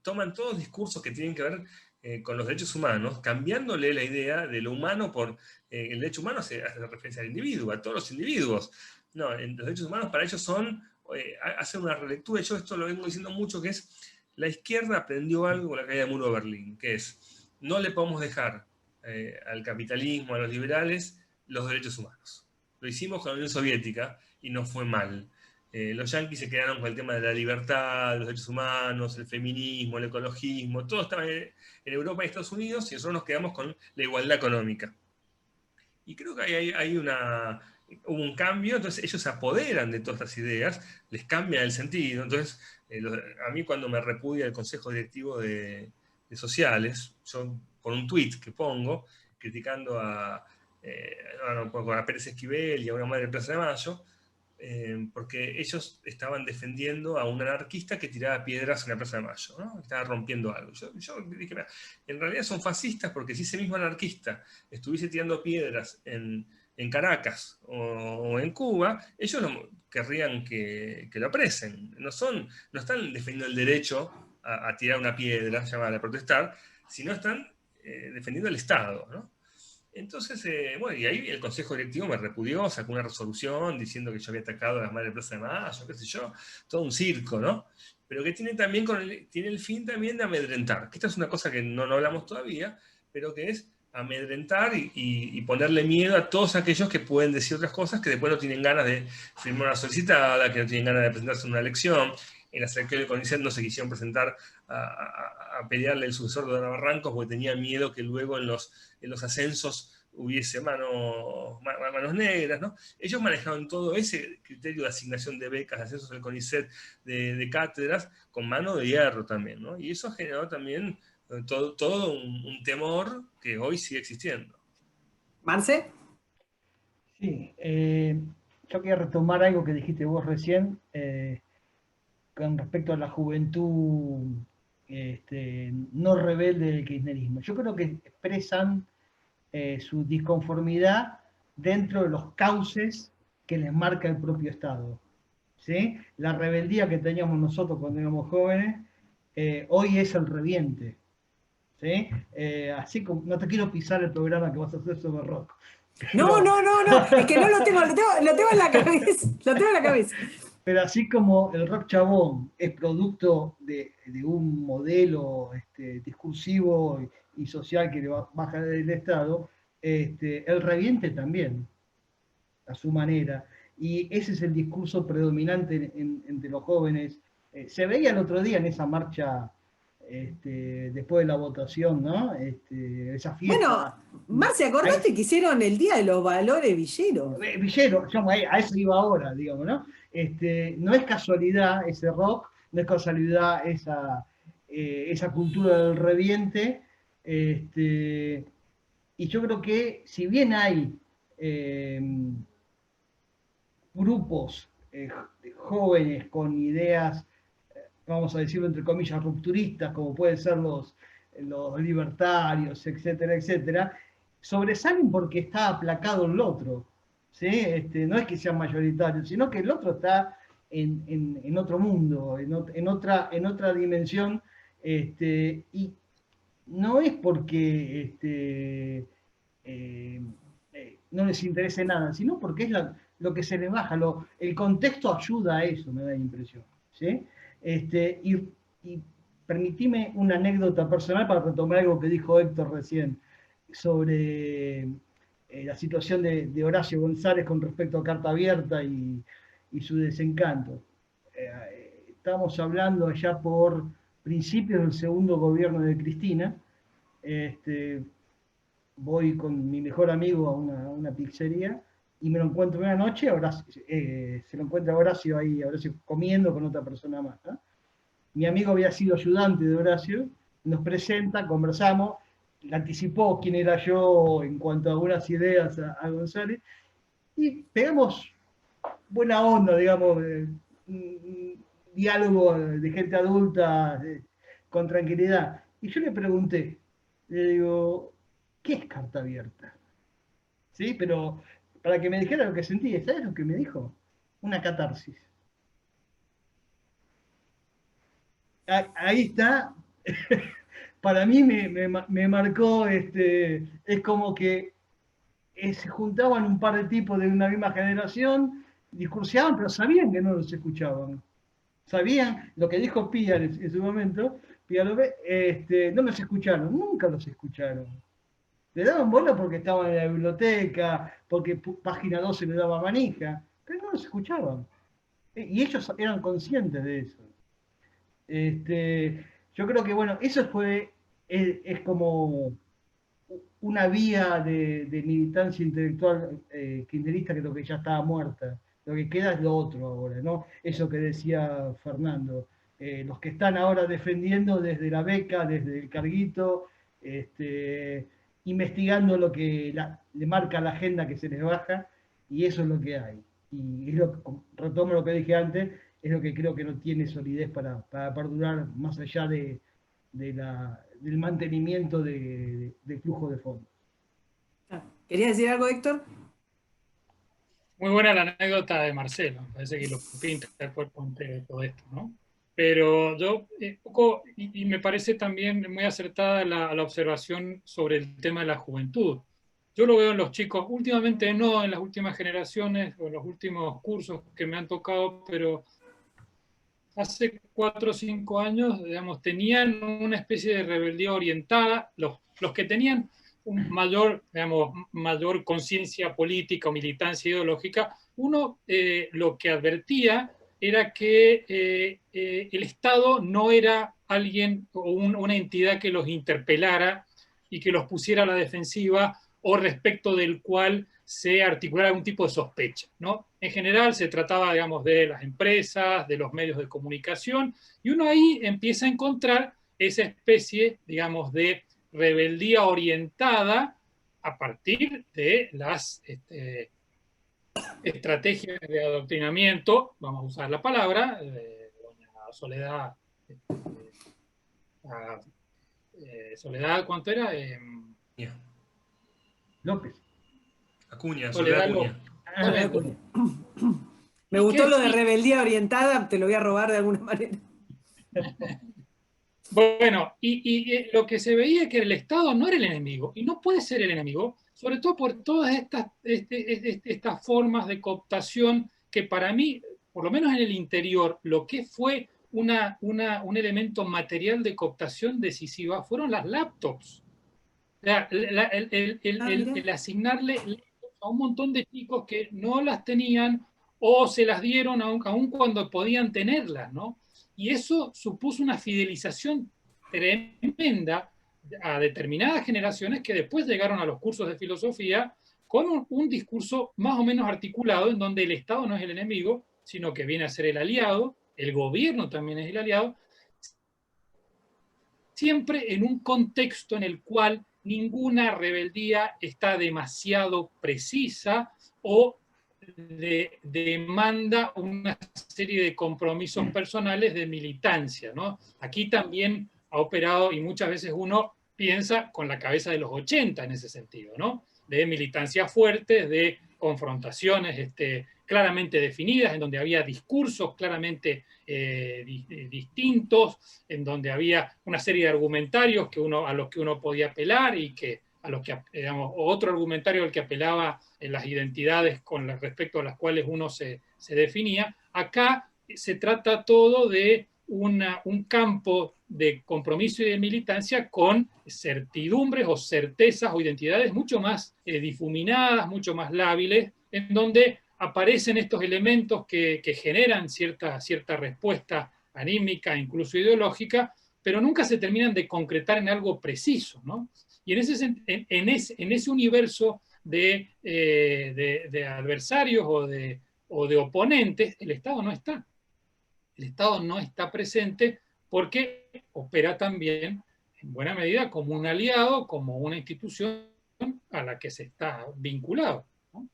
toman todos discursos que tienen que ver con los derechos humanos, cambiándole la idea de lo humano por el derecho humano hace referencia al individuo, a todos los individuos. No, los derechos humanos para ellos son, hacen una relectura, yo esto lo vengo diciendo mucho, que es la izquierda aprendió algo con la caída del muro de Berlín, que es, no le podemos dejar al capitalismo, a los liberales, los derechos humanos. Lo hicimos con la Unión Soviética y no fue mal. Los yanquis se quedaron con el tema de la libertad, los derechos humanos, el feminismo, el ecologismo, todo estaba en Europa y Estados Unidos, y nosotros nos quedamos con la igualdad económica. Y creo que hubo un cambio, entonces ellos se apoderan de todas estas ideas, les cambia el sentido. Entonces, a mí cuando me repudia el Consejo Directivo de Sociales, yo por un tuit que pongo, criticando a Pérez Esquivel y a una madre de Plaza de Mayo, porque ellos estaban defendiendo a un anarquista que tiraba piedras en la Plaza de Mayo, ¿no? Estaba rompiendo algo. Yo dije, mira, en realidad son fascistas, porque si ese mismo anarquista estuviese tirando piedras en Caracas o en Cuba, ellos querrían que lo apresen. No están defendiendo el derecho a tirar una piedra, llamada a protestar, sino están defendiendo el Estado, ¿no? Entonces, bueno, y ahí el Consejo Directivo me repudió, sacó una resolución diciendo que yo había atacado a las madres de Plaza de Mayo, qué sé yo, todo un circo, ¿no? Pero que tiene también tiene el fin también de amedrentar, que esta es una cosa que no hablamos todavía, pero que es amedrentar y ponerle miedo a todos aquellos que pueden decir otras cosas, que después no tienen ganas de firmar una solicitada, que no tienen ganas de presentarse en una elección. En la selección de CONICET no se quisieron presentar a pelearle el sucesor de Dora Barrancos porque tenían miedo que luego en los ascensos hubiese manos negras, ¿no? Ellos manejaban todo ese criterio de asignación de becas, de ascensos del CONICET, de cátedras, con mano de hierro también, ¿no? Y eso generó también todo un temor que hoy sigue existiendo. ¿Marce? Sí, yo quería retomar algo que dijiste vos recién, con respecto a la juventud no rebelde del kirchnerismo. Yo creo que expresan su disconformidad dentro de los cauces que les marca el propio Estado. ¿Sí? La rebeldía que teníamos nosotros cuando éramos jóvenes, hoy es el reviente. ¿Sí? Así como, no te quiero pisar el programa que vas a hacer sobre rock. No, es que no lo tengo en la cabeza, lo tengo en la cabeza. Pero así como el rock chabón es producto de un modelo discursivo y social que baja del Estado, el reviente también. a su manera. Y ese es el discurso predominante entre los jóvenes. Se veía el otro día en esa marcha después de la votación, ¿no? Esa fiesta. Bueno, Marce, acordate que hicieron el Día de los Valores Villeros. Villero, a eso iba ahora, digamos, ¿no? No es casualidad ese rock, no es casualidad esa cultura del reviente. Y yo creo que si bien hay grupos jóvenes con ideas, vamos a decirlo entre comillas, rupturistas, como pueden ser los libertarios, etcétera, etcétera, sobresalen porque está aplacado el otro. ¿Sí? No es que sean mayoritarios, sino que el otro está en otro mundo, en otra dimensión, y no es porque no les interese nada, sino porque es lo que se les baja, el contexto ayuda a eso, me da la impresión. ¿Sí? Y permitime una anécdota personal para retomar algo que dijo Héctor recién sobre la situación de Horacio González con respecto a Carta Abierta y su desencanto. Estamos hablando allá por principios del segundo gobierno de Cristina. Voy con mi mejor amigo a una pizzería y me lo encuentro una noche, se lo encuentra Horacio ahí, Horacio comiendo con otra persona más, ¿no? Mi amigo había sido ayudante de Horacio, nos presenta, conversamos, le anticipó quién era yo en cuanto a algunas ideas a González, y pegamos buena onda, digamos, un diálogo de gente adulta, con tranquilidad. Y yo le pregunté, le digo, ¿qué es Carta Abierta? ¿Sí? Pero para que me dijera lo que sentía, ¿sabes lo que me dijo? Una catarsis. Ahí está. Para mí me marcó, es como que se juntaban un par de tipos de una misma generación, discurseaban, pero sabían que no los escuchaban. Sabían lo que dijo Pía en su momento, Pía López, no los escucharon, nunca los escucharon. Le daban bola porque estaban en la biblioteca, porque página 12 le daba manija, pero no los escuchaban. Y ellos eran conscientes de eso. Yo creo que, bueno, eso es como una vía de militancia intelectual kirchnerista, que lo que ya estaba muerta. Lo que queda es lo otro ahora, ¿no? Eso que decía Fernando. Los que están ahora defendiendo desde la beca, desde el carguito, investigando lo que le marca la agenda que se les baja, y eso es lo que hay. Y retomo lo que dije antes, es lo que creo que no tiene solidez para perdurar más allá del mantenimiento del flujo de fondos. ¿Querías decir algo, Héctor? Muy buena la anécdota de Marcelo, parece que lo pinta el cuerpo de todo esto, ¿no? Pero yo, y me parece también muy acertada la observación sobre el tema de la juventud. Yo lo veo en los chicos, últimamente no en las últimas generaciones o en los últimos cursos que me han tocado, pero hace 4 o 5 años, digamos, tenían una especie de rebeldía orientada, los que tenían mayor conciencia política o militancia ideológica, uno lo que advertía era que el Estado no era alguien o una entidad que los interpelara y que los pusiera a la defensiva o respecto del cual se articulara algún tipo de sospecha, ¿no? En general se trataba, digamos, de las empresas, de los medios de comunicación, y uno ahí empieza a encontrar esa especie, digamos, de rebeldía orientada a partir de las estrategias de adoctrinamiento, vamos a usar la palabra, doña Soledad, Soledad, ¿cuánto era? López. Acuña, Soledad Acuña. Me gustó lo de rebeldía orientada, te lo voy a robar de alguna manera. Bueno, y lo que se veía es que el Estado no era el enemigo, y no puede ser el enemigo, sobre todo por todas estas formas de cooptación que para mí, por lo menos en el interior, lo que fue un elemento material de cooptación decisiva fueron las laptops. El asignarle laptops a un montón de chicos que no las tenían o se las dieron aun cuando podían tenerlas, ¿no? Y eso supuso una fidelización tremenda a determinadas generaciones que después llegaron a los cursos de filosofía con un discurso más o menos articulado en donde el Estado no es el enemigo, sino que viene a ser el aliado, el gobierno también es el aliado, siempre en un contexto en el cual ninguna rebeldía está demasiado precisa o demanda una serie de compromisos personales de militancia, ¿no? Aquí también ha operado, y muchas veces uno piensa con la cabeza de los 80 en ese sentido, ¿no? De militancias fuertes, de confrontaciones claramente definidas, en donde había discursos claramente distintos, en donde había una serie de argumentarios a los que uno podía apelar y que a los que, digamos, otro argumentario al que apelaba en las identidades con respecto a las cuales uno se definía. Acá se trata todo de un campo de compromiso y de militancia con certidumbres o certezas o identidades mucho más difuminadas, mucho más lábiles, en donde aparecen estos elementos que generan cierta respuesta anímica, incluso ideológica, pero nunca se terminan de concretar en algo preciso, ¿no? Y en ese universo de adversarios o de oponentes, el Estado no está. El Estado no está presente porque opera también, en buena medida, como un aliado, como una institución a la que se está vinculado, ¿no?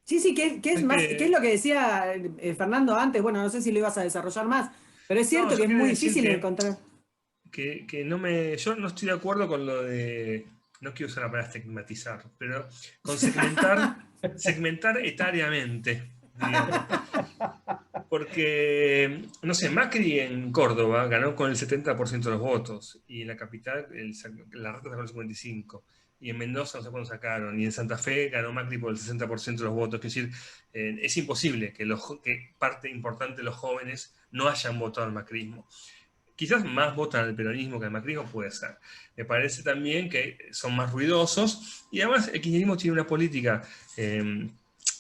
Sí, ¿qué es lo que decía Fernando antes? Bueno, no sé si lo ibas a desarrollar más, pero es cierto que es muy difícil encontrar. Yo no estoy de acuerdo con lo de, no quiero usar la palabra estigmatizar, pero con segmentar etariamente, digamos. Porque, no sé, Macri en Córdoba ganó con el 70% de los votos, y en la capital la Reta sacó el 55%, y en Mendoza no sé cuándo sacaron, y en Santa Fe ganó Macri por el 60% de los votos. Es decir, es imposible que parte importante de los jóvenes no hayan votado al macrismo. Quizás más votan al peronismo que al macrismo, puede ser. Me parece también que son más ruidosos, y además el kirchnerismo tiene una política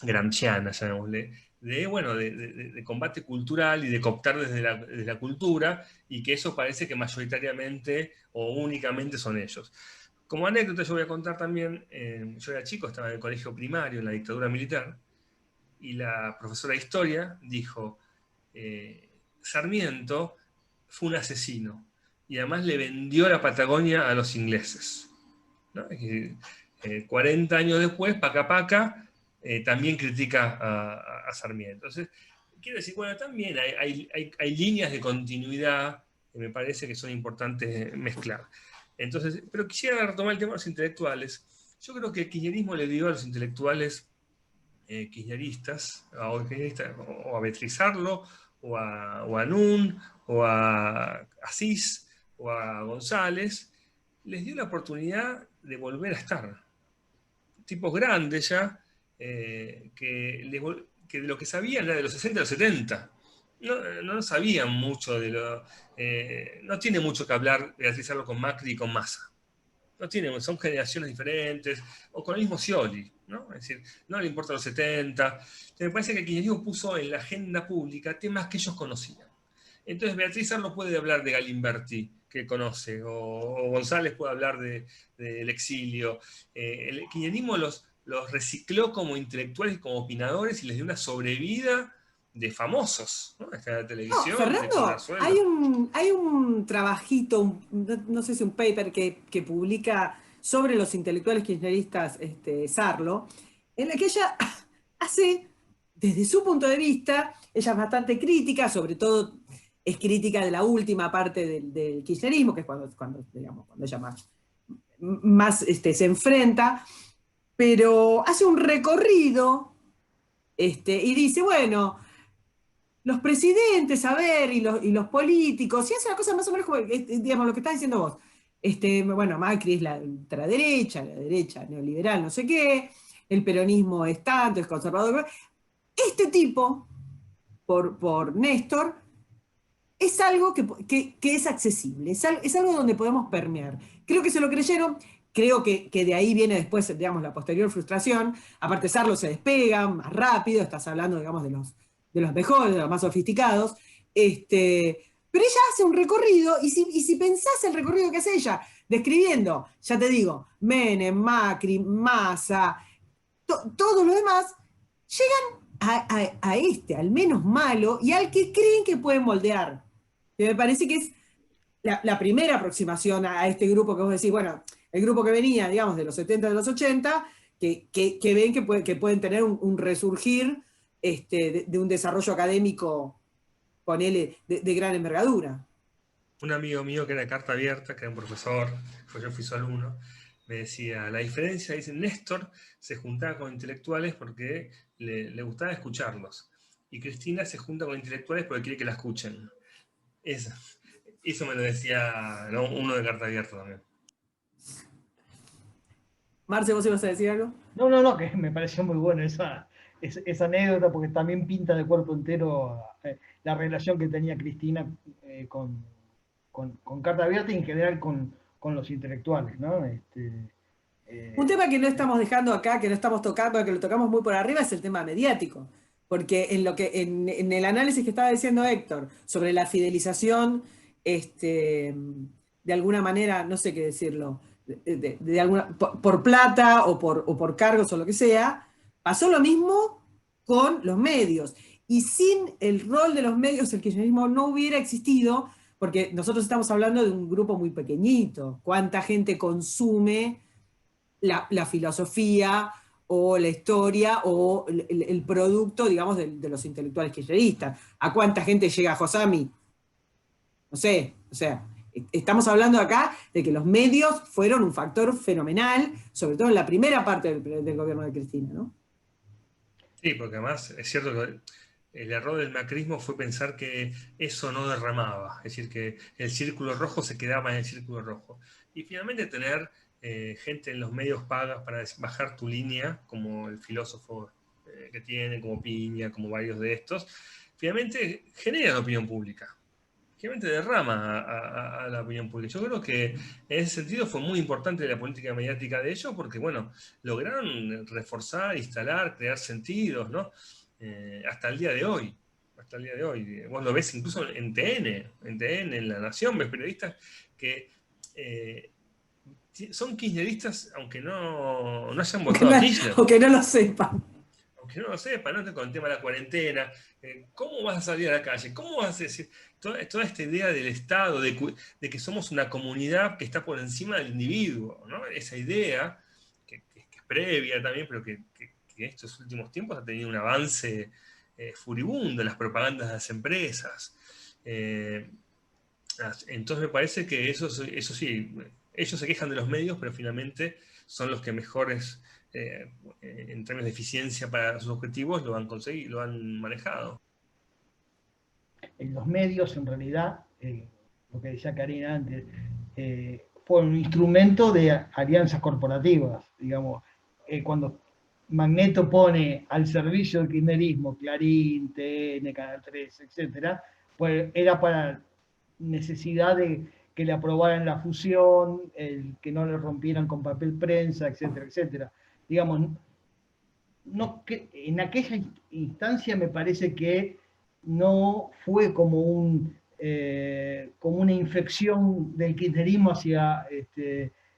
gramsciana, llamémosle, de combate cultural y de cooptar desde la cultura, y que eso parece que mayoritariamente o únicamente son ellos. Como anécdota yo voy a contar también, yo era chico, estaba en el colegio primario en la dictadura militar, y la profesora de historia dijo, Sarmiento fue un asesino, y además le vendió la Patagonia a los ingleses, ¿no? 40 años después, Paca también critica a Sarmiento. Entonces, quiero decir, bueno, también hay líneas de continuidad que me parece que son importantes mezclar. Entonces, pero quisiera retomar el tema de los intelectuales. Yo creo que el kirchnerismo le dio a los intelectuales kirchneristas, o a Beatriz Arlo, o a Nun, o a Asís, o a González, les dio la oportunidad de volver a estar. Tipos grandes ya, que de lo que sabían era de los 60 a los 70. No sabían mucho de lo... no tiene mucho que hablar Beatriz Arlo con Macri y con Massa. No tienen, son generaciones diferentes, o con el mismo Scioli, ¿no? Es decir, no le importa los 70. Entonces, me parece que el kirchnerismo puso en la agenda pública temas que ellos conocían. Entonces Beatriz Arlo puede hablar de Galimberti, que conoce, o González puede hablar del exilio. El kirchnerismo los recicló como intelectuales, como opinadores, y les dio una sobrevida de famosos, ¿no? Está la televisión. No, Fernando, hay un trabajito, no sé si un paper que publica sobre los intelectuales kirchneristas, Sarlo, en la que ella hace, desde su punto de vista, ella es bastante crítica, sobre todo es crítica de la última parte del kirchnerismo, que es cuando ella más se enfrenta, pero hace un recorrido y dice, bueno, los presidentes, a ver, y los políticos, y hace una cosa más o menos como, digamos, lo que estás diciendo vos. Bueno, Macri es la ultraderecha, la derecha neoliberal, no sé qué, el peronismo es tanto, es conservador. Este tipo, por Néstor, es algo que es accesible, es algo donde podemos permear. Creo que se lo creyeron, creo que de ahí viene después, digamos, la posterior frustración. Aparte, Sarlo se despega más rápido, estás hablando, digamos, de los mejores, de los más sofisticados. Pero ella hace un recorrido, y si pensás el recorrido que hace ella, describiendo, ya te digo, Menem, Macri, Massa, todo lo demás, llegan al menos malo, y al que creen que pueden moldear. Que me parece que es la primera aproximación a este grupo que vos decís, bueno, el grupo que venía, digamos, de los 70, de los 80, que ven que pueden tener un resurgir de un desarrollo académico, ponele, de gran envergadura. Un amigo mío que era de carta abierta, que era un profesor, pues yo fui su alumno, me decía, la diferencia, dice, Néstor se juntaba con intelectuales porque le gustaba escucharlos. Y Cristina se junta con intelectuales porque quiere que la escuchen. Eso me lo decía, ¿no?, uno de carta abierta también. Marce, ¿vos ibas a decir algo? No, que me pareció muy buena esa anécdota, porque también pinta de cuerpo entero la relación que tenía Cristina con carta abierta y en general con los intelectuales, ¿no? Un tema que no estamos dejando acá, que no estamos tocando, que lo tocamos muy por arriba, es el tema mediático. Porque en el análisis que estaba diciendo Héctor sobre la fidelización, de alguna manera, no sé qué decirlo, por plata o por cargos o lo que sea, pasó lo mismo con los medios. Y sin el rol de los medios, el kirchnerismo no hubiera existido, porque nosotros estamos hablando de un grupo muy pequeñito. ¿Cuánta gente consume la filosofía o la historia o el producto, digamos, de los intelectuales kirchneristas? ¿A cuánta gente llega Josami? No sé, o sea, estamos hablando acá de que los medios fueron un factor fenomenal, sobre todo en la primera parte del gobierno de Cristina, ¿no? Sí, porque además es cierto que el error del macrismo fue pensar que eso no derramaba, es decir, que el círculo rojo se quedaba en el círculo rojo. Y finalmente tener gente en los medios pagas para bajar tu línea, como el filósofo que tiene, como Piña, como varios de estos, finalmente genera opinión pública. Finalmente derrama a la opinión pública. Yo creo que en ese sentido fue muy importante la política mediática de ellos, porque, bueno, lograron reforzar, instalar, crear sentidos, ¿no? Hasta el día de hoy. Hasta el día de hoy. Vos lo ves incluso en TN, en La Nación, ves periodistas que son kirchneristas, aunque no hayan votado a Kirchner. Aunque no lo sepan. Aunque no lo sepan, ¿no? Con el tema de la cuarentena, ¿cómo vas a salir a la calle? ¿Cómo vas a decir toda esta idea del Estado, de que somos una comunidad que está por encima del individuo, ¿no? Esa idea, que es previa también, pero que en estos últimos tiempos ha tenido un avance furibundo en las propagandas de las empresas. Entonces me parece que eso sí, ellos se quejan de los medios, pero finalmente son los que mejores, en términos de eficiencia para sus objetivos, lo han conseguido, lo han manejado. En los medios, en realidad, lo que decía Karina antes, fue un instrumento de alianzas corporativas. Digamos, cuando Magneto pone al servicio del kirchnerismo Clarín, TN, Canal 3, etc., pues era para necesidad de que le aprobaran la fusión, el que no le rompieran con papel prensa, etcétera, etcétera. Digamos, no, que en aquella instancia me parece que no fue como una infección del kirchnerismo hacia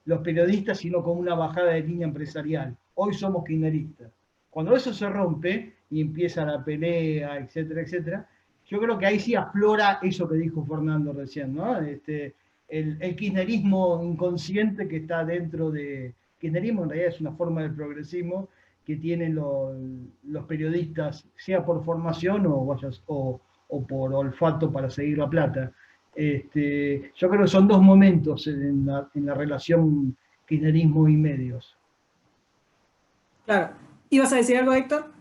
los periodistas, sino como una bajada de línea empresarial. Hoy somos kirchneristas. Cuando eso se rompe y empieza la pelea, etcétera, etcétera, yo creo que ahí sí aflora eso que dijo Fernando recién, ¿no? El kirchnerismo inconsciente que está dentro de... Kirchnerismo en realidad es una forma del progresismo que tienen los periodistas, sea por formación o por olfato para seguir la plata. Yo creo que son dos momentos en la relación kirchnerismo y medios. Claro. ¿Ibas a decir algo, Héctor?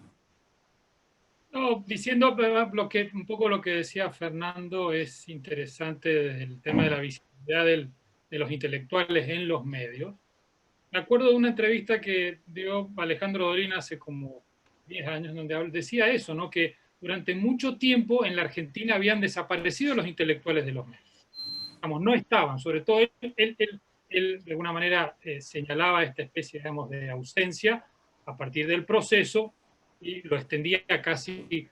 No, diciendo un poco lo que decía Fernando, es interesante desde el tema de la visibilidad de los intelectuales en los medios. Me acuerdo de una entrevista que dio Alejandro Dolina hace como 10 años, donde decía eso, ¿no? Que durante mucho tiempo en la Argentina habían desaparecido los intelectuales de los medios. Vamos, no estaban, sobre todo él él de alguna manera señalaba esta especie, digamos, de ausencia a partir del proceso y lo extendía casi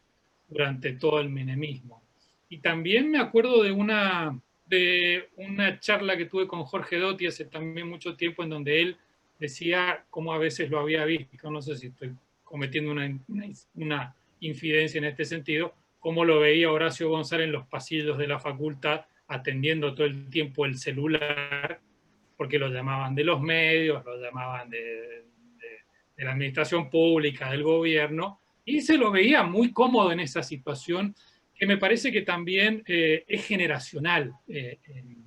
durante todo el menemismo. Y también me acuerdo de una charla que tuve con Jorge Dotti hace también mucho tiempo, en donde él decía cómo a veces lo había visto, no sé si estoy cometiendo una infidencia en este sentido, cómo lo veía Horacio González en los pasillos de la facultad atendiendo todo el tiempo el celular, porque lo llamaban de los medios, lo llamaban de la administración pública, del gobierno, y se lo veía muy cómodo en esa situación, que me parece que también es generacional en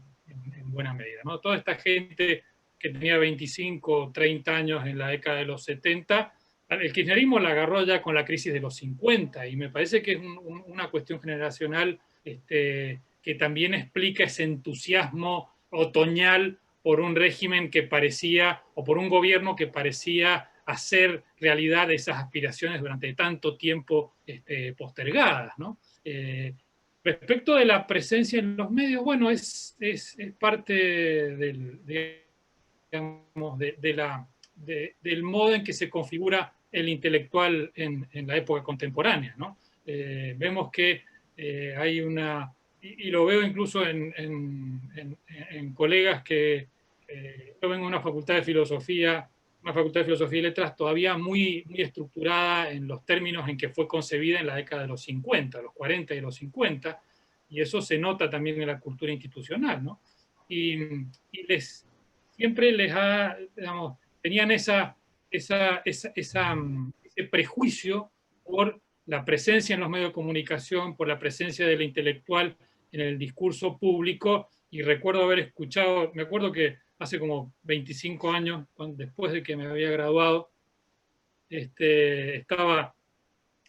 buena medida, ¿no? Toda esta gente que tenía 25 o 30 años en la década de los 70, el kirchnerismo la agarró ya con la crisis de los 50, y me parece que es una cuestión generacional que también explica ese entusiasmo otoñal por un régimen que parecía, o por un gobierno que parecía hacer realidad esas aspiraciones durante tanto tiempo postergadas, ¿no? Respecto de la presencia en los medios, bueno, es parte digamos, del modo en que se configura el intelectual en la época contemporánea, ¿no? Vemos que hay una, y lo veo incluso en colegas que yo vengo de una facultad de filosofía y letras todavía muy, muy estructurada en los términos en que fue concebida en la década de los 50, los 40 y los 50, y eso se nota también en la cultura institucional, ¿no? Y siempre les ha, digamos, tenían ese prejuicio por la presencia en los medios de comunicación, por la presencia del intelectual en el discurso público, y recuerdo haber escuchado, me acuerdo que hace como 25 años, después de que me había graduado, estaba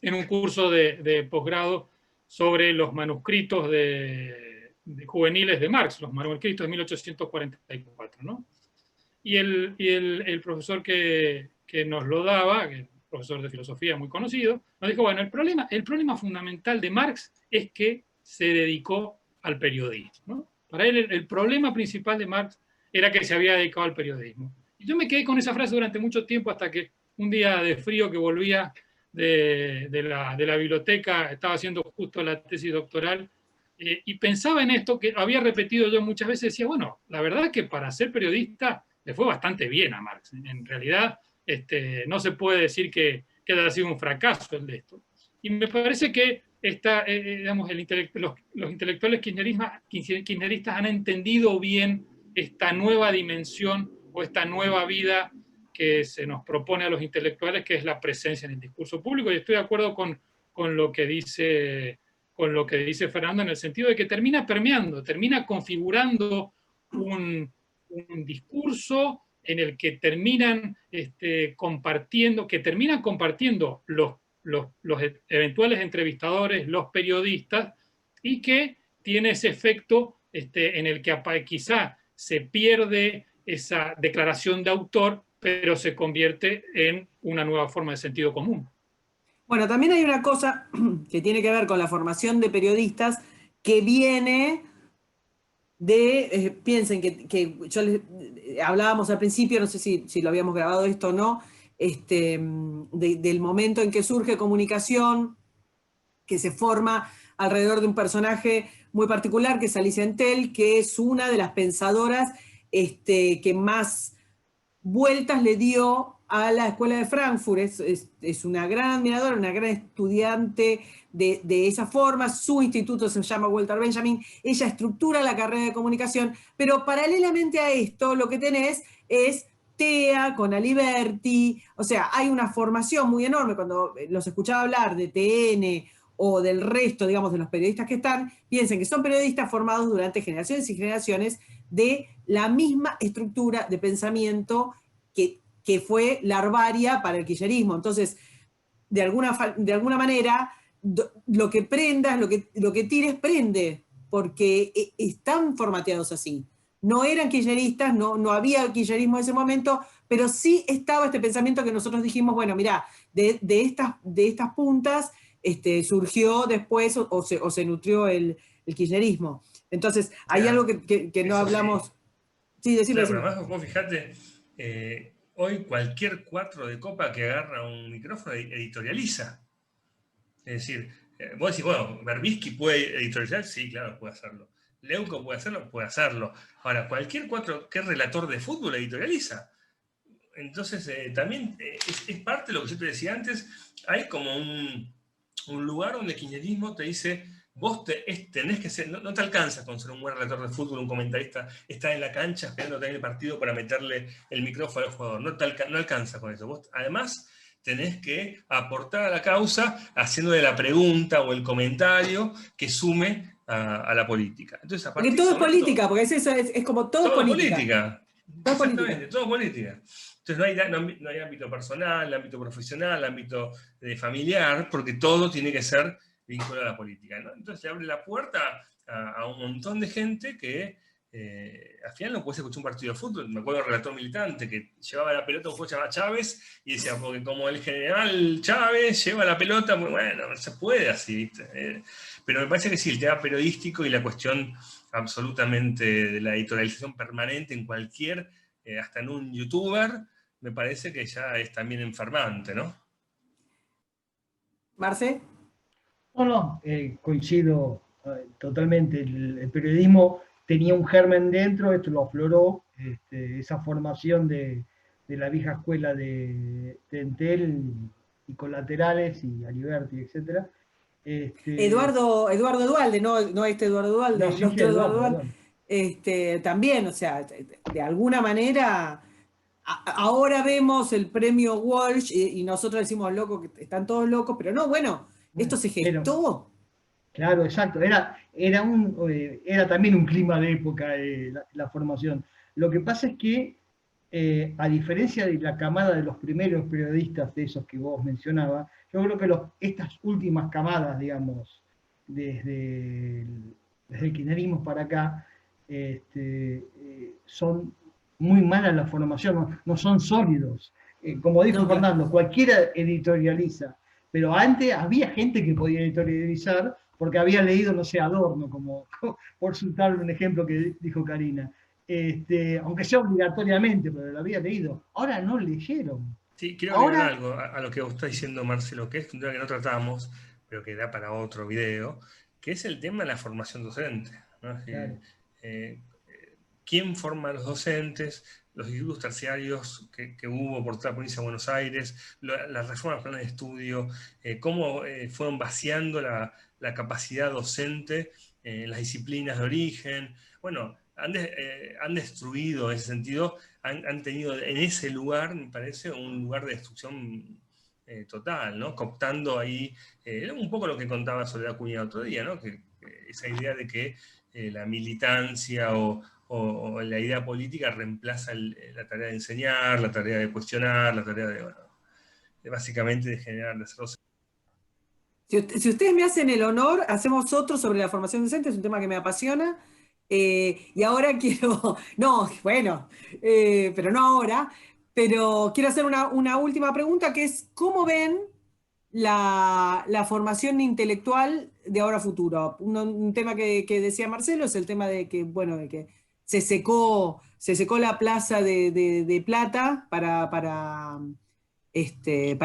en un curso de posgrado sobre los manuscritos de juveniles de Marx, los manuscritos de 1844, ¿no? Y el profesor que nos lo daba, que es un profesor de filosofía muy conocido, nos dijo, bueno, el problema fundamental de Marx es que se dedicó al periodismo, ¿no? Para él el problema principal de Marx era que se había dedicado al periodismo. Y yo me quedé con esa frase durante mucho tiempo, hasta que un día de frío que volvía de la biblioteca, estaba haciendo justo la tesis doctoral, y pensaba en esto que había repetido yo muchas veces. Decía, bueno, la verdad es que para ser periodista le fue bastante bien a Marx. En realidad, no se puede decir que haya sido un fracaso el de esto. Y me parece que digamos, los intelectuales kirchneristas han entendido bien esta nueva dimensión o esta nueva vida que se nos propone a los intelectuales, que es la presencia en el discurso público. Y estoy de acuerdo con lo que dice Fernando, en el sentido de que termina permeando, termina configurando un discurso en el que terminan compartiendo los eventuales entrevistadores, los periodistas, y que tiene ese efecto en el que quizá se pierde esa declaración de autor, pero se convierte en una nueva forma de sentido común. Bueno, también hay una cosa que tiene que ver con la formación de periodistas que viene de, piensen que yo les hablábamos al principio, no sé si lo habíamos grabado esto o no, del momento en que surge comunicación, que se forma alrededor de un personaje muy particular, que es Alicia Entel, que es una de las pensadoras que más vueltas le dio a la Escuela de Frankfurt. Es una gran admiradora, una gran estudiante de esa forma. Su instituto se llama Walter Benjamin. Ella estructura la carrera de comunicación, pero paralelamente a esto lo que tenés es TEA con Aliberti. O sea, hay una formación muy enorme. Cuando los escuchaba hablar de TN o del resto, digamos, de los periodistas que están, piensen que son periodistas formados durante generaciones y generaciones de la misma estructura de pensamiento que fue larvaria para el kirchnerismo. Entonces, de alguna manera, lo que prendas, lo que tires, prende, porque están formateados así. No eran kirchneristas, no había kirchnerismo en ese momento, pero sí estaba este pensamiento que nosotros dijimos, bueno, mirá, de estas puntas surgió después o se nutrió el kirchnerismo. Entonces, hay algo que no hablamos. Sí, decime, Claro, pero decime. además vos fijate, hoy cualquier cuatro de copa que agarra un micrófono editorializa. Es decir, vos decís, bueno, ¿Berbisky puede editorializar? Sí, claro, puede hacerlo. ¿Leuco puede hacerlo? Puede hacerlo. Ahora, cualquier cuatro que es relator de fútbol editorializa. Entonces, también es parte de lo que yo te decía antes, hay como un lugar donde el kirchnerismo te dice, vos tenés que ser, no te alcanza con ser un buen relator de fútbol, un comentarista, estar en la cancha esperando tener el partido para meterle el micrófono al jugador, no alcanza con eso. Vos además tenés que aportar a la causa haciéndole la pregunta o el comentario que sume a la política. Entonces, a Porque partir de todo ese es momento, política, porque es como todo es todo es política. política. Todo es política. Exactamente, todo política. Entonces no hay ámbito personal, ámbito profesional, ámbito familiar, porque todo tiene que ser vinculado a la política, ¿no? Entonces le abre la puerta a un montón de gente que al final no puede escuchar un partido de fútbol. Me acuerdo de un relator militante que llevaba la pelota a un juego llamado Chávez y decía, porque como el general Chávez lleva la pelota, muy bueno, no se puede así, ¿viste? Pero me parece que sí, el tema periodístico y la cuestión absolutamente de la editorialización permanente en cualquier, hasta en un youtuber, me parece que ya es también enfermante, ¿no? Marce. No, no, coincido totalmente. El periodismo tenía un germen dentro, esto lo afloró, esa formación de la vieja escuela de Entel y Colaterales y Aliberti, etc. Eduardo Dualde, no este Eduardo No, Dualde, el sí, sí, otro Eduardo Eduardo, Dualde, Eduardo. también, o sea, de alguna manera, ahora vemos el premio Walsh y nosotros decimos locos, que están todos locos, pero no, bueno, esto se Pero, gestó. claro, exacto. Era también un clima de época la formación. Lo que pasa es que, a diferencia de la camada de los primeros periodistas, de esos que vos mencionabas, yo creo que estas últimas camadas, digamos, desde el kirchnerismo para acá, son muy malas la formación, no son sólidos. Como dijo No, claro. Fernando, cualquiera editorializa, pero antes había gente que podía editorializar porque había leído, no sé, Adorno, por citar un ejemplo que dijo Karina. Aunque sea obligatoriamente, pero lo había leído. Ahora no leyeron. Sí, quiero agregar Ahora, algo a lo que vos estás diciendo, Marcelo, que es un tema que no tratamos, pero que da para otro video, que es el tema de la formación docente, ¿no? Es decir, claro, ¿quién forma a los docentes? Los institutos terciarios que hubo por toda la provincia de Buenos Aires, las reformas del plan de estudio, cómo fueron vaciando la capacidad docente en las disciplinas de origen. Bueno, han destruido en ese sentido, han tenido en ese lugar, me parece, un lugar de destrucción total, ¿no? Cooptando ahí, un poco lo que contaba Soledad Cunha otro día, ¿no? Que esa idea de que la militancia o la idea política reemplaza la tarea de enseñar, la tarea de cuestionar, la tarea de, bueno, básicamente de generar, de hacer. Si ustedes me hacen el honor, hacemos otro sobre la formación docente, es un tema que me apasiona. Y ahora quiero, no, bueno, pero no ahora, pero quiero hacer una última pregunta que es, ¿cómo ven la formación intelectual de ahora a futuro? Un tema que decía Marcelo es el tema de que, bueno, de que se secó la plaza de plata para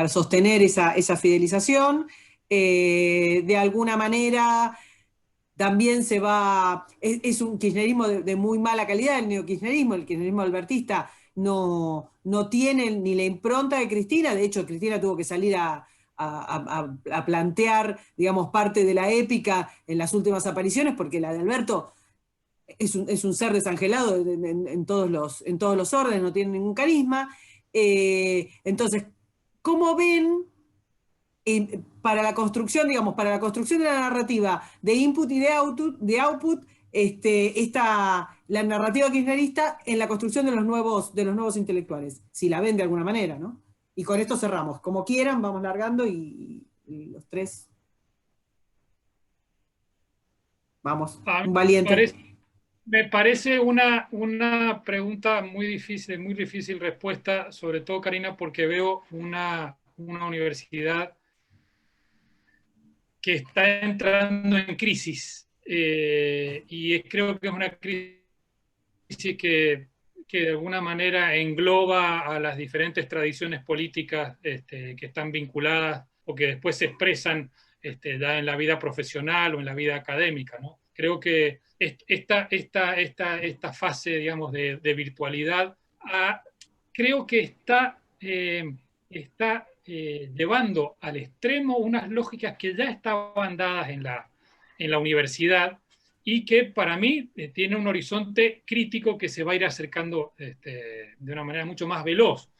sostener esa fidelización. De alguna manera también es un kirchnerismo de muy mala calidad, el neokirchnerismo, el kirchnerismo albertista no tiene ni la impronta de Cristina, de hecho Cristina tuvo que salir a plantear, digamos, parte de la épica en las últimas apariciones, porque la de Alberto es un ser desangelado en todos los órdenes, no tiene ningún carisma. Entonces, ¿cómo ven para la construcción, digamos, para la construcción de la narrativa de input y de output, la narrativa kirchnerista en la construcción de los nuevos intelectuales, si la ven de alguna manera, ¿no? Y con esto cerramos. Como quieran, vamos largando y los tres, vamos, A mí un valiente. me parece una pregunta muy difícil respuesta, sobre todo, Karina, porque veo una universidad que está entrando en crisis. Y creo que es una crisis que que de alguna manera engloba a las diferentes tradiciones políticas que están vinculadas o que después se expresan ya en la vida profesional o en la vida académica, ¿no? Creo que esta fase, digamos, de virtualidad creo que está llevando al extremo unas lógicas que ya estaban dadas en la universidad y que para mí tiene un horizonte crítico que se va a ir acercando de una manera mucho más veloz.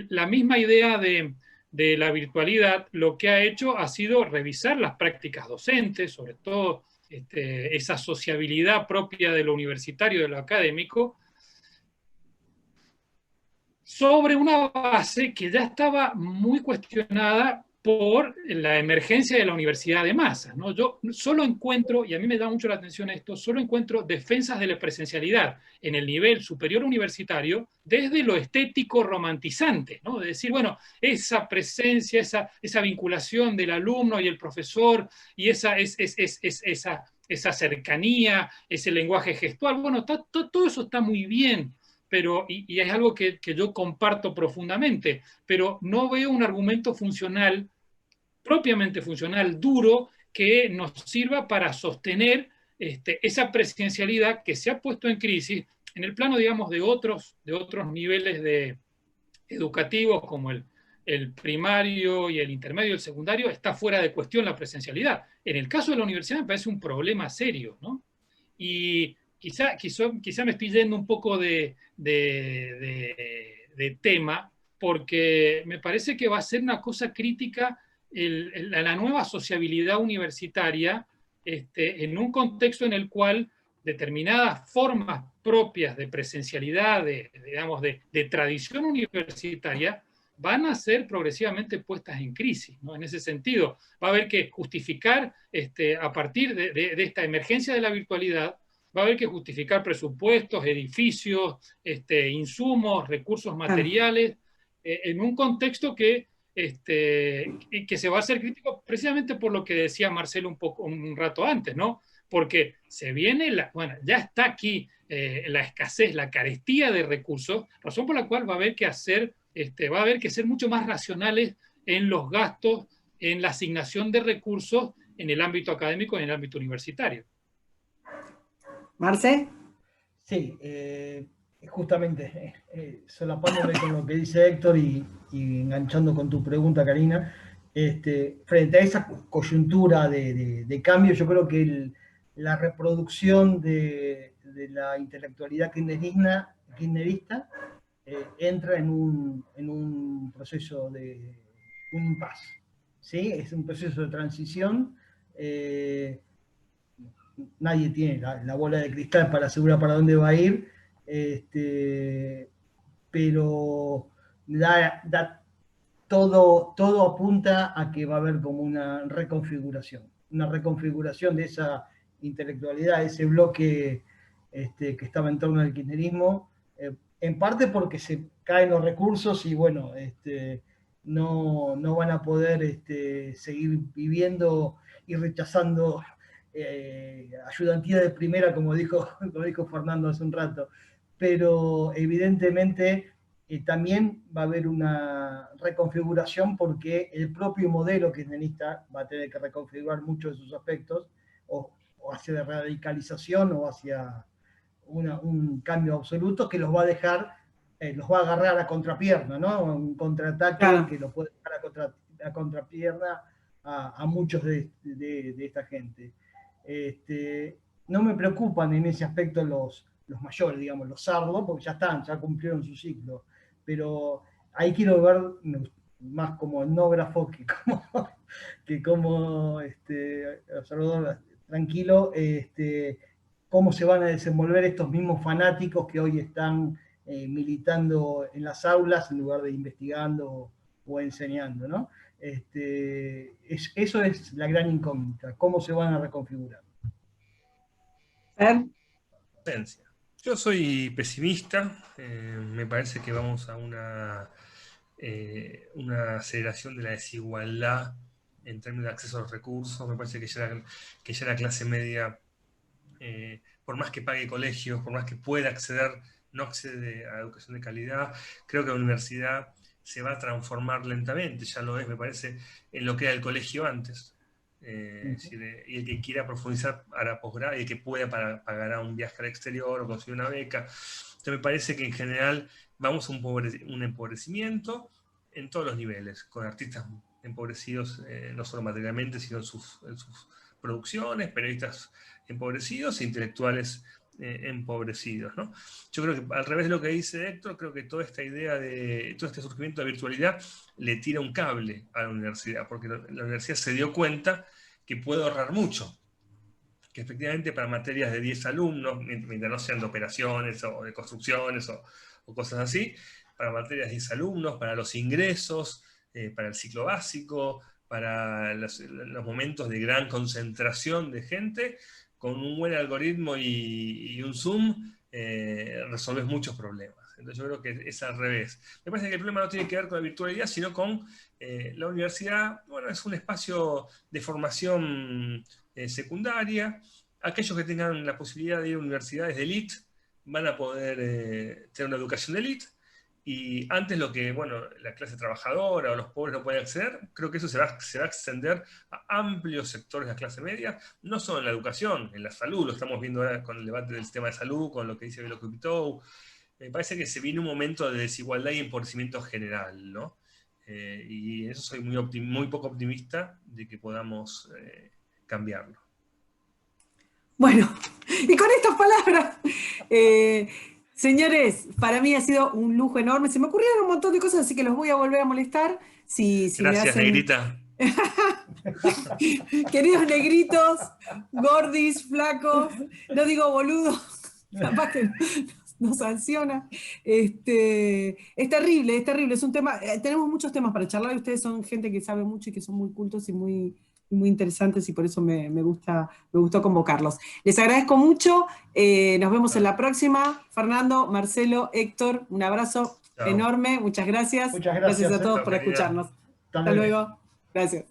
La misma idea de la virtualidad lo que ha hecho ha sido revisar las prácticas docentes, sobre todo esa sociabilidad propia de lo universitario, de lo académico, sobre una base que ya estaba muy cuestionada por la emergencia de la universidad de masas, ¿no? Yo solo encuentro, y a mí me da mucho la atención esto, solo encuentro defensas de la presencialidad en el nivel superior universitario desde lo estético romantizante, ¿no? De decir, bueno, esa presencia, esa vinculación del alumno y el profesor, y esa cercanía, ese lenguaje gestual, bueno, todo eso está muy bien, pero, y es algo que yo comparto profundamente, pero no veo un argumento funcional, propiamente funcional, duro, que nos sirva para sostener esa presencialidad que se ha puesto en crisis en el plano, digamos, de otros niveles educativos, como el primario y el intermedio y el secundario, está fuera de cuestión la presencialidad. En el caso de la universidad me parece un problema serio, ¿no? Y quizá me estoy yendo un poco de tema, porque me parece que va a ser una cosa crítica la nueva sociabilidad universitaria en un contexto en el cual determinadas formas propias de presencialidad, digamos, de tradición universitaria, van a ser progresivamente puestas en crisis, ¿no? En ese sentido, va a haber que justificar, a partir de esta emergencia de la virtualidad, va a haber que justificar presupuestos, edificios, insumos, recursos materiales, en un contexto que se va a hacer crítico precisamente por lo que decía Marcelo un rato antes, ¿no? Porque se viene, bueno, ya está aquí la escasez, la carestía de recursos, razón por la cual va a haber que ser mucho más racionales en los gastos, en la asignación de recursos en el ámbito académico y en el ámbito universitario. ¿Marce? Sí, justamente solapándome con lo que dice Héctor y enganchando con tu pregunta, Karina, frente a esa coyuntura de cambio, yo creo que la reproducción de la intelectualidad kirchnerista entra en un proceso de un impasse, ¿sí? Es un proceso de transición. Nadie tiene la bola de cristal para asegurar para dónde va a ir, pero todo apunta a que va a haber como una reconfiguración de esa intelectualidad, ese bloque que estaba en torno al kirchnerismo, en parte porque se caen los recursos y bueno, no van a poder seguir viviendo y rechazando ayudantía de primera, como dijo Fernando hace un rato, pero evidentemente también va a haber una reconfiguración porque el propio modelo kirchnerista va a tener que reconfigurar muchos de sus aspectos, o hacia la radicalización o hacia un cambio absoluto que los va a dejar, los va a agarrar a contrapierna, ¿no? Un contraataque que los puede dejar a contrapierna a muchos de esta gente. No me preocupan en ese aspecto los mayores, digamos, los sardos, porque ya cumplieron su ciclo, pero ahí quiero ver más como etnógrafo que como observador tranquilo, cómo se van a desenvolver estos mismos fanáticos que hoy están militando en las aulas en lugar de investigando o enseñando, ¿no? Eso es la gran incógnita, cómo se van a reconfigurar. Yo soy pesimista, me parece que vamos a una aceleración de la desigualdad en términos de acceso a los recursos. Me parece que ya la clase media, por más que pague colegios, por más que pueda acceder no accede a educación de calidad. Creo que la universidad se va a transformar lentamente, ya lo es, me parece, en lo que era el colegio antes. Es decir, y el que quiera profundizar hará posgrado, y el que pueda pagará un viaje al exterior o conseguir una beca. Entonces me parece que en general vamos a un empobrecimiento en todos los niveles, con artistas empobrecidos no solo materialmente, sino en sus producciones, periodistas empobrecidos e intelectuales empobrecidos, ¿no? Yo creo que al revés de lo que dice Héctor, creo que toda esta idea de todo este surgimiento de virtualidad le tira un cable a la universidad, porque la universidad se dio cuenta que puede ahorrar mucho, que efectivamente para materias de 10 alumnos, mientras no sean de operaciones o de construcciones o cosas así, para materias de 10 alumnos, para los ingresos, para el ciclo básico, para los momentos de gran concentración de gente, con un buen algoritmo y un Zoom, resolves muchos problemas. Entonces yo creo que es al revés. Me parece que el problema no tiene que ver con la virtualidad, sino con la universidad. Bueno, es un espacio de formación secundaria. Aquellos que tengan la posibilidad de ir a universidades de élite van a poder tener una educación de élite. Y antes lo que, bueno, la clase trabajadora o los pobres no pueden acceder, creo que eso se va a extender a amplios sectores de la clase media, no solo en la educación, en la salud, lo estamos viendo ahora con el debate del sistema de salud, con lo que dice Velo Cupitou. Me parece que se viene un momento de desigualdad y empobrecimiento general, ¿no? Y eso soy muy poco optimista de que podamos cambiarlo. Bueno, y con estas palabras, señores, para mí ha sido un lujo enorme. Se me ocurrieron un montón de cosas, así que los voy a volver a molestar. Si Gracias, me hacen... Negrita. Queridos negritos, gordis, flacos, no digo boludos, capaz que nos sanciona. Es terrible, es un tema, tenemos muchos temas para charlar, y ustedes son gente que sabe mucho y que son muy cultos y muy interesantes, y por eso me gustó convocarlos. Les agradezco mucho, nos vemos en la próxima. Fernando, Marcelo, Héctor, un abrazo enorme, muchas gracias. Muchas gracias A todos Héctor, por escucharnos. Hasta Hasta luego. Gracias.